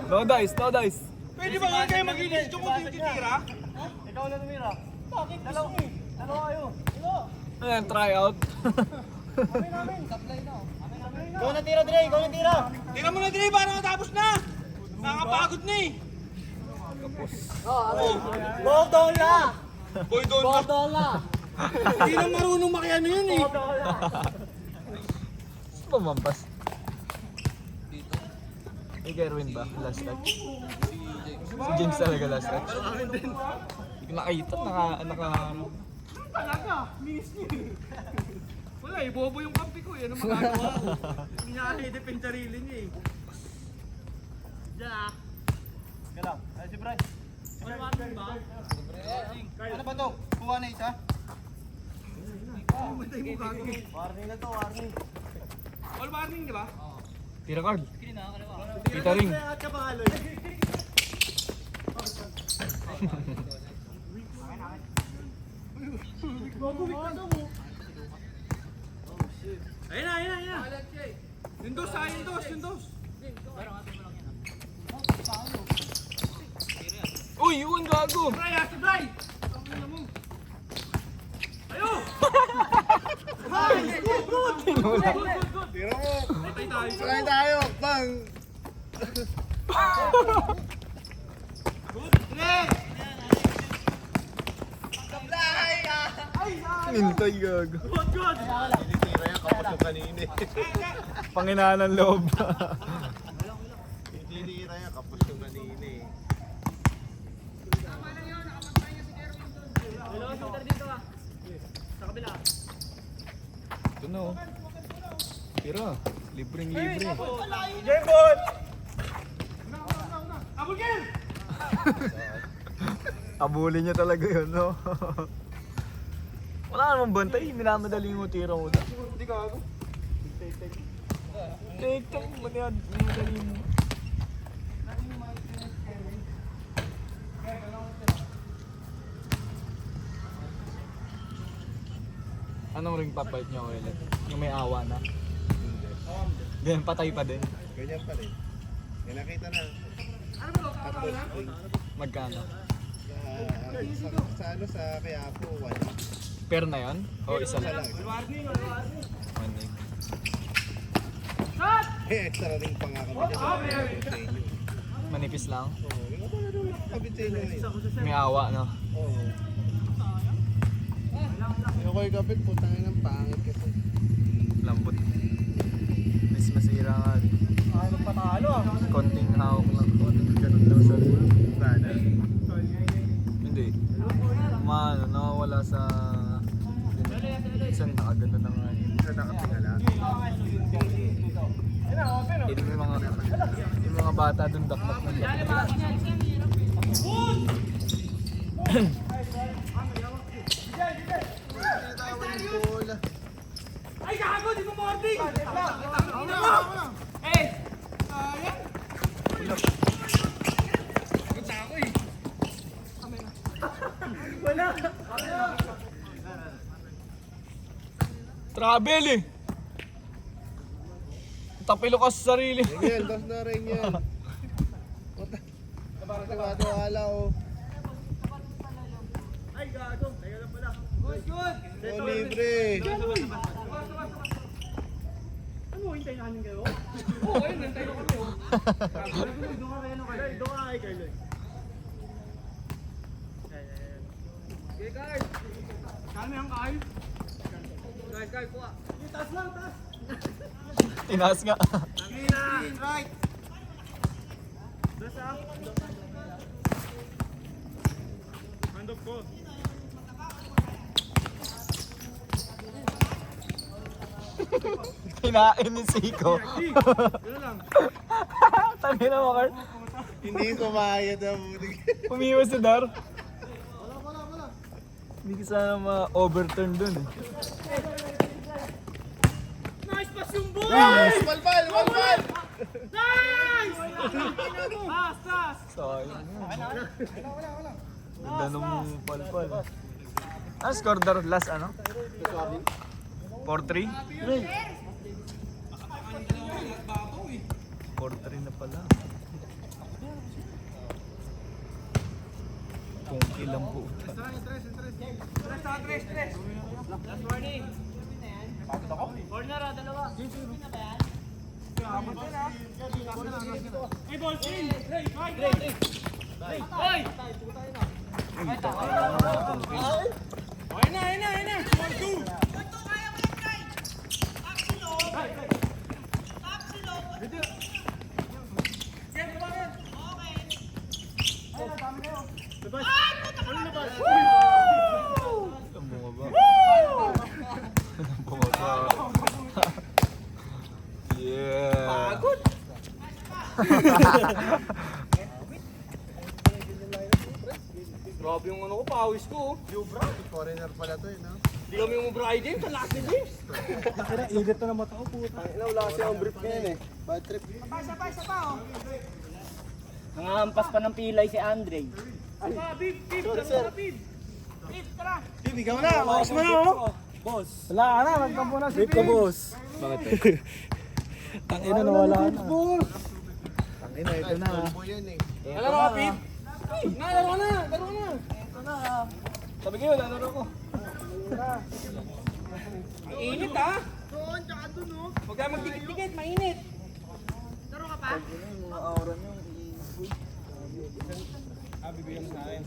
Speaker 6: No dice, no dice.
Speaker 4: Pwede ba nga kayo mag-inis yung kung titira?
Speaker 6: Ayan, try out.
Speaker 2: Ikaw na tira, Dre.
Speaker 4: Tira mo na din para matapos na! Nakakapagod na eh!
Speaker 2: Ball down la.
Speaker 4: Boy, doon na! Hindi na marunong makiano yun eh!
Speaker 6: Pumampas. May Gerwin ba? Last touch? Si James talaga last touch. Hindi ko nakita, naka...
Speaker 4: Talaga, miss niyo eh. Wala eh, bobo yung kampi ko eh. Ano magagawa ko? Hindi niya i-defend sarili niya eh. Diyan ah.
Speaker 2: Si Bryce. Ano ba to? Kuha na isa?
Speaker 4: Matay mo gago.
Speaker 2: Warning na to, warning.
Speaker 4: All warning, di ba?
Speaker 6: Tira card. Kita ring.
Speaker 2: At ka pangalo.
Speaker 4: Ayun na. Yung dos, yung dos.
Speaker 6: Uy, yun gago!
Speaker 4: Bray, si Bray! Ayo!
Speaker 2: Tira mo.
Speaker 4: Patay tayo.
Speaker 2: Sakayin tayo. Bang.
Speaker 6: Nintay gago.
Speaker 4: Good!
Speaker 2: Tira yan kapos yung kanina.
Speaker 6: Panginaan ng loob.
Speaker 2: Tira yan kapos yung kanina eh.
Speaker 6: Ito na oh. Tira. Libreng-libre.
Speaker 2: Jembol!
Speaker 4: Abugin!
Speaker 6: Abulin niya talaga yun, no? Wala namang bantay. Minamadali mo tira mo na.
Speaker 2: Hindi ka ako.
Speaker 6: Take, minamadali mo. Anong ring papalit niya ulit? Yung may awa na? Ganyan, patay pa din.
Speaker 2: Ganyan pa rin. May nakita na. Tapos,
Speaker 6: Magkano?
Speaker 2: sa Quiapo, 1.
Speaker 6: Pair na yan? O isa lang? 1
Speaker 2: Eh, extra ring pa nga kami dyan sa inyo.
Speaker 6: Manipis lang.
Speaker 2: Kabitin yun eh.
Speaker 6: May awa, no?
Speaker 2: Oo. Ayoko yung kapit, putang ina ng pangit kasi.
Speaker 6: Lambot. Mas masira nga.
Speaker 2: Ano patalo ah?
Speaker 6: Konting hawak lang. Konting ganun lang sa
Speaker 2: Bada.
Speaker 6: Hindi. Nawawala sa... Minsan nakaganda na nga yun.
Speaker 2: Isa nakatingala.
Speaker 6: Yung mga bata dun dakmak ng dakmak.
Speaker 4: Ay, gago! Di mo morning!
Speaker 6: Travel eh! Tapilo ka sa sarili.
Speaker 2: Yan, dos na rin yan. Puta. Wala oh.
Speaker 4: Ay, gago! Tayo lang pala. Good, good!
Speaker 2: Oh, libre.
Speaker 4: Ano, hintayin namin kayo? Oo, ayun, hintayin ko kami. Doon ka kayo nung kayo. Doon ka kay Carlo. Okay, Carl. Kami ang Carl. Carl, kuha. Taas lang, taas.
Speaker 6: Tinaas nga.
Speaker 4: Tangina! Right! Doon ah. Hand off ko.
Speaker 6: Kinain ni Siko.
Speaker 4: Gano'n lang.
Speaker 6: Tangina mo, Carl.
Speaker 2: Hindi kumayad ang buti.
Speaker 6: Umiwas si Dar. Hindi ka sana ma-overturn dun eh.
Speaker 4: Nice pass yung ball!
Speaker 2: Balbal! Balbal!
Speaker 4: Nice! Pass, pass!
Speaker 6: Sayang yun. Ganda nung palpal. Ano score Dar last ano? 4-3? 4-3 na pala. Kung ilang po.
Speaker 4: Stress. Last warning. Corner ah, dalawa. Hey, ball screen! Hey! Ayun na! 1-2!
Speaker 6: Ang bumaba. Ang bumaba. Yeah. Pagod.
Speaker 4: Grabe yung ano ko, pawis ko.
Speaker 2: Foreigner pala to eh, no?
Speaker 4: Hindi kami umubride din, talas ni James.
Speaker 2: Wala kasi ang brief ngayon eh. Bad trip.
Speaker 3: Nangahampas pa ng pilay si Andre.
Speaker 4: Bib, tara.
Speaker 2: Bib, ikaw na. Bawas mo na oh.
Speaker 6: Wala ka na, magkampo na si Pete. boss. Bakit? Tangina nawala na.
Speaker 2: Tangina, ito na. Combo yan eh.
Speaker 4: Nalaro ka, Pete? Laro na.
Speaker 6: Sabi kayo, lalaro ko.
Speaker 4: Ang init ha? Doon, tsaka doon oh. Huwag ka magdikit-dikit, mainit. Laro ka pa?
Speaker 3: Mga aura nyo.
Speaker 2: Bibigyan mo sa akin.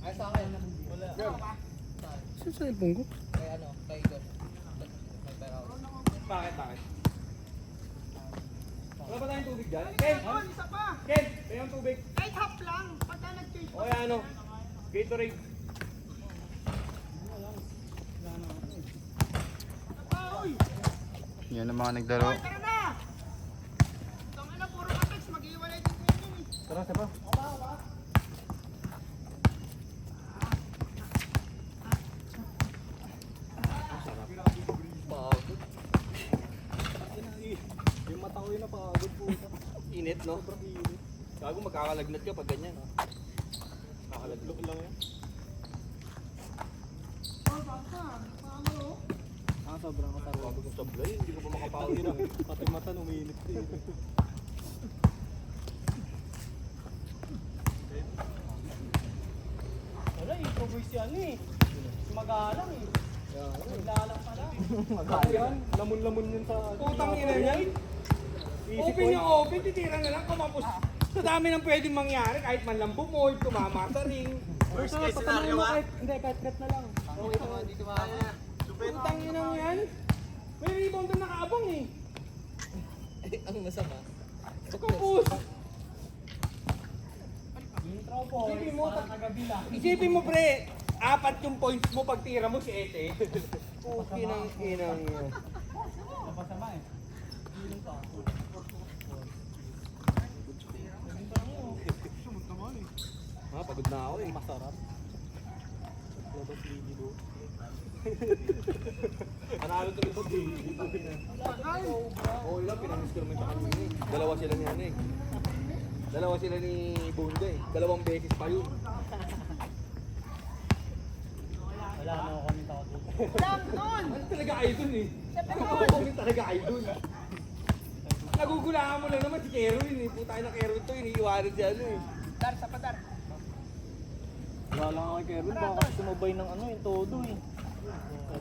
Speaker 2: Saan sa cellphone ko?
Speaker 4: Bakit? Wala ba tayong tubig dyan? Ken! Isa pa! Ken! Bayang tubig. Kahit half lang. Pagka nag-change pa. O yan ano? Gatorade.
Speaker 5: Yan ang mga naglaro.
Speaker 4: Tara na! Tangin na, puro kapex. Mag-iwalay din sa inyo eh.
Speaker 2: Tara, sapa.
Speaker 4: Yung mata ko yun na pagod po. Init, no? Gago, magkakalagnat ka pag ganyan. Kakalaglok lang yan.
Speaker 3: Sobrang mataro.
Speaker 4: Bago kong sablay, hindi ko pa makapawin ah. Pati mata umiinit din. Wala, ito si ano eh. Magalang eh. Maglalang pala. Magalang. Lamon-lamon yun sa... Putang ina niya. Open yung open, titira na lang, kumapos. Sa dami ng pwedeng mangyari, kahit man lang bumoy, tumama sa ring.
Speaker 3: Worst case scenario ha?
Speaker 4: Hindi, kahit cut na lang.
Speaker 3: Okay, hindi tumama.
Speaker 4: Putang ina mo yan. May rebound na nakaabang eh.
Speaker 3: Ang masama.
Speaker 4: Kapos! Isipin mo pre, 4 yung points mo pag tira mo si Ete. Inang yun. Pagod na ako eh. Masarap. Labas ligido. Panalo tuloy sa ligido. Oo, ilang pinamiss ko naman sa kanina eh. Dalawa sila ni ano eh. Dalawa sila ni Bonda eh. 2 beses pa yun. Wala na ako comment ako dito. Ano talaga idol eh. Ano ako comment talaga idol. Nagugulaan mo lang naman si Kerwin eh. Puta na Kerwin to, iniiwanan siya ano eh. Dar, sa padar. Wala lang ako kay Kerwin, baka kasi sumabay ng ano yung todo eh.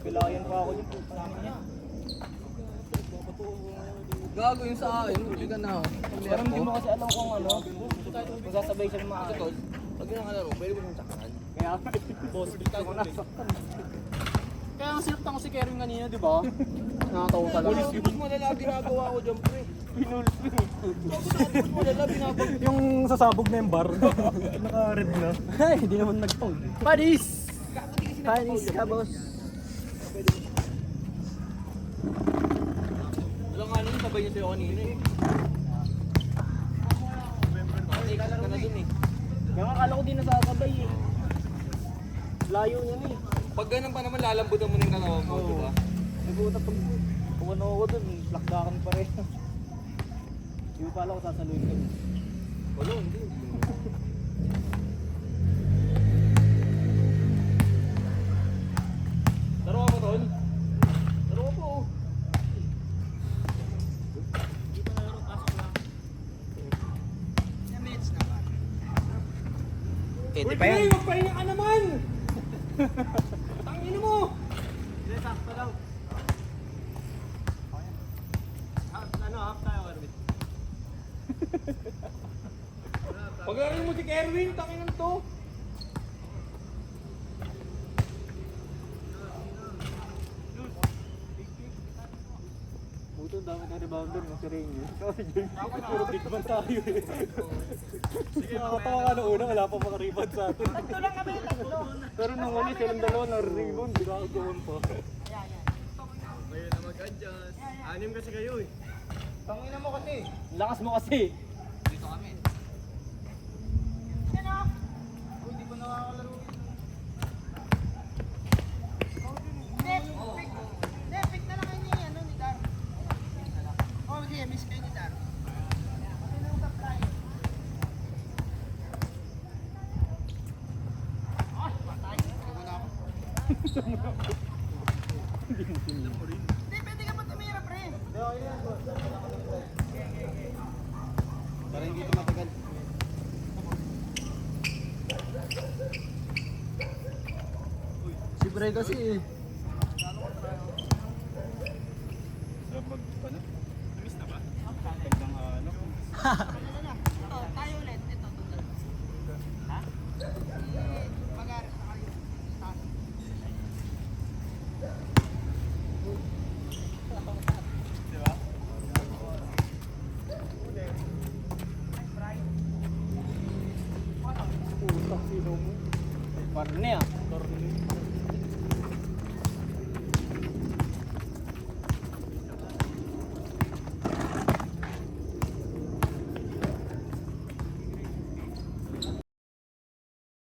Speaker 4: Pilayan pa ako yung puta niya.
Speaker 3: Gago yung sa akin, hindi ka na.
Speaker 4: Parang hindi mo kasi alam kung ano. Kung sasabay siya ng mga
Speaker 3: Kasi tol, pag yun ang kalaro, pwede mo nang saktan.
Speaker 4: Kaya, boss, bigla ko nasaktan. Kaya ang sinaktan ko si Kerwin kanina, di ba? Nakatawa talaga.
Speaker 3: Mas malala ginagawa ko dyan pre.
Speaker 4: Pinulis yun eh.
Speaker 3: Mas malala binabag.
Speaker 4: Yung sasabog na yung bar, naka-red na. Ay, hindi naman nag-foul. Panis! Panis ka, boss.
Speaker 3: Wala nga nun, sabay niya sa'yo kanina eh. Nakatikas ka na dun eh.
Speaker 4: Kaya nga akala ko di nasasabay eh. Layo niya eh.
Speaker 3: Pag ganun pa naman, lalambutan mo na yung kalawa mo, di ba?
Speaker 4: Nagulat pag kumano ako dun, lakdakan pa rin. Hindi ko pala ko sasaluin ko.
Speaker 3: Wala, hindi.
Speaker 4: Laro ako tol.
Speaker 3: Laro po.
Speaker 4: Uy, Gray, magpahinga ka naman! Tangina mo! Hindi, sakto lang. Half tayo, Erwin. Paglaro mo si Kerwin, tangina to. Puto, dami na rebounder mo si Rainier. Kasi Jay, puro big man tayo eh. Nakakatawa ka na una, wala pa mga rebound sa atin. Tatlo lang kami, tatlo. Pero nung huli, silang dalawa na rebound, di ka gawin pa.
Speaker 3: Ngayon na mag-adjust. 6 kasi kayo eh.
Speaker 4: Tangina mo kasi. Lakas mo kasi.
Speaker 3: Dito kami.
Speaker 4: Hindi ko nakakalaro.
Speaker 7: Pick na lang kayo ni, ano, ni Dar. Oh, sige, miss kayo ni Dar. Hindi, pwede ka pa tumira, pre.
Speaker 3: Para hindi ito matagal. Si Bray kasi eh.
Speaker 7: Ito, tayo ulit. Ito, tutal. Ha? Mag-aaral sa kayo.
Speaker 4: Puta, sino mo? Parang na yan.